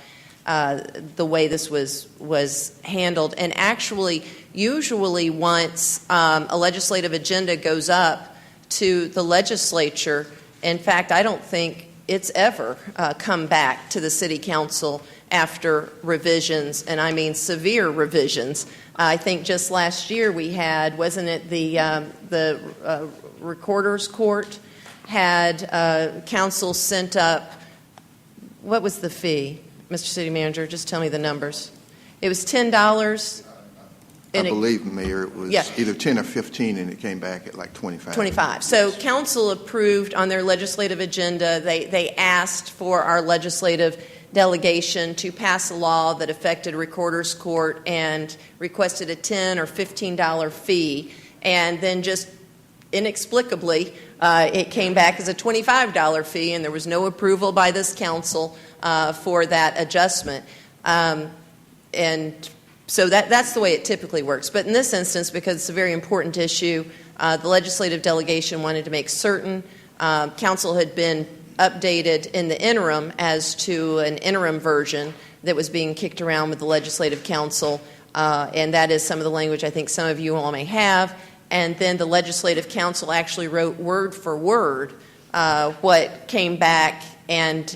the way this was handled. And actually, usually once a legislative agenda goes up to the legislature, in fact, I don't think it's ever come back to the city council after revisions, and I mean severe revisions. I think just last year we had, wasn't it the Recorder's Court had council sent up, what was the fee, Mr. City Manager? Just tell me the numbers. It was $10. I believe, Mayor, it was either 10 or 15, and it came back at like 25. 25. So council approved on their legislative agenda. They asked for our legislative delegation to pass a law that affected Recorder's Court and requested a $10 or $15 fee, and then just inexplicably it came back as a $25 fee, and there was no approval by this council for that adjustment. And so that's the way it typically works. But in this instance, because it's a very important issue, the legislative delegation wanted to make certain council had been updated in the interim as to an interim version that was being kicked around with the legislative council, and that is some of the language I think some of you all may have. And then the legislative council actually wrote word for word what came back, and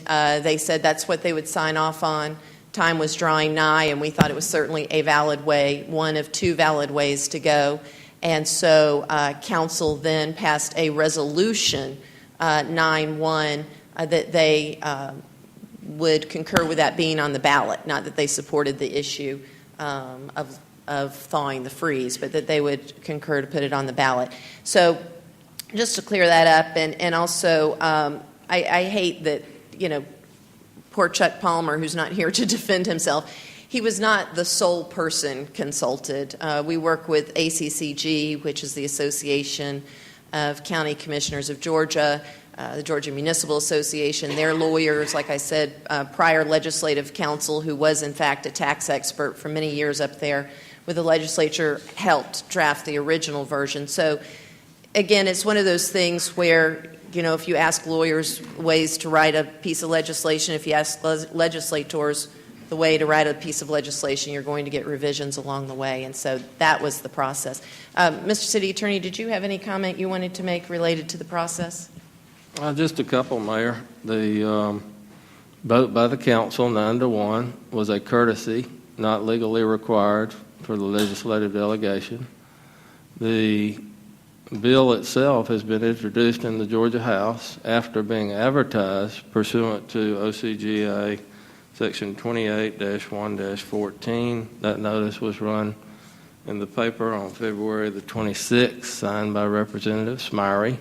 they said that's what they would sign off on. Time was drawing nigh, and we thought it was certainly a valid way, one of two valid ways to go. And so council then passed a resolution, 9-1, that they would concur with that being on the ballot, not that they supported the issue of thawing the freeze, but that they would concur to put it on the ballot. So just to clear that up, and also I hate that, poor Chuck Palmer, who's not here to defend himself, he was not the sole person consulted. We work with ACCG, which is the Association of County Commissioners of Georgia, the Georgia Municipal Association, their lawyers, like I said, prior legislative counsel, who was in fact a tax expert for many years up there with the legislature, helped draft the original version. So again, it's one of those things where, if you ask lawyers ways to write a piece of legislation, if you ask legislators the way to write a piece of legislation, you're going to get revisions along the way. And so that was the process. Mr. City Attorney, did you have any comment you wanted to make related to the process? Just a couple, Mayor. The vote by the council, 9-1, was a courtesy, not legally required for the legislative delegation. The bill itself has been introduced in the Georgia House after being advertised pursuant to OCGA Section 28-1-14. That notice was run in the paper on February the 26th, signed by Representative Smyrie.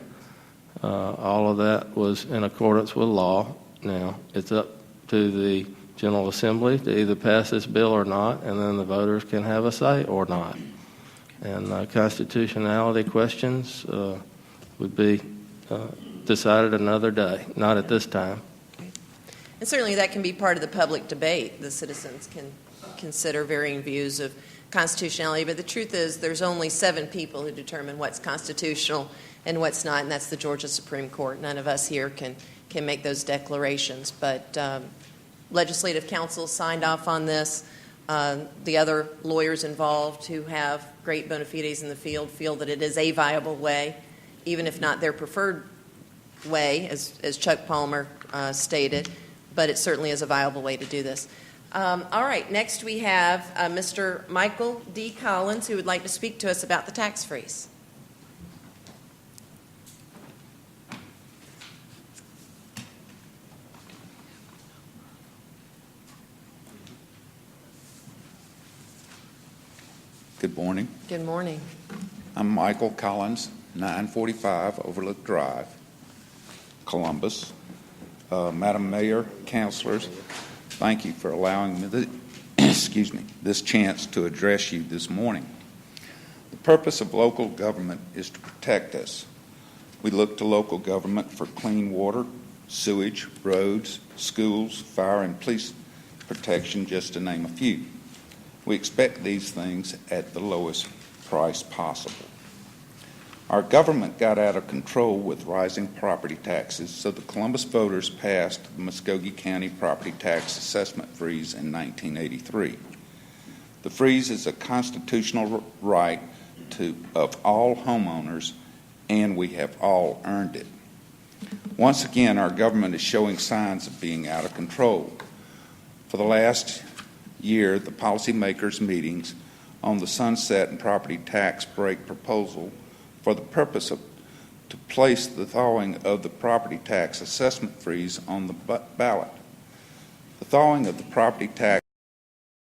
All of that was in accordance with law. Now, it's up to the General Assembly to either pass this bill or not, and then the voters can have a say or not. And constitutionality questions would be decided another day, not at this time. And certainly that can be part of the public debate. The citizens can consider varying views of constitutionality, but the truth is there's only 7 people who determine what's constitutional and what's not, and that's the Georgia Supreme Court. None of us here can make those declarations, but Legislative Council signed off on this. The other lawyers involved who have great bona fides in the field feel that it is a viable way, even if not their preferred way, as Chuck Palmer stated, but it certainly is a viable way to do this. All right, next we have Mr. Michael D. Collins, who would like to speak to us about the tax freeze. Good morning. Good morning. I'm Michael Collins, 945 Overlook Drive, Columbus. Madam Mayor, councilors, thank you for allowing me this chance to address you this morning. The purpose of local government is to protect us. We look to local government for clean water, sewage, roads, schools, fire, and police protection, just to name a few. We expect these things at the lowest price possible. Our government got out of control with rising property taxes, so the Columbus voters passed the Muskogee County property tax assessment freeze in 1983. The freeze is a constitutional right of all homeowners, and we have all earned it. Once again, our government is showing signs of being out of control. For the last year, the policymakers' meetings on the sunset and property tax break proposal for the purpose to place the thawing of the property tax assessment freeze on the ballot. The thawing of the property tax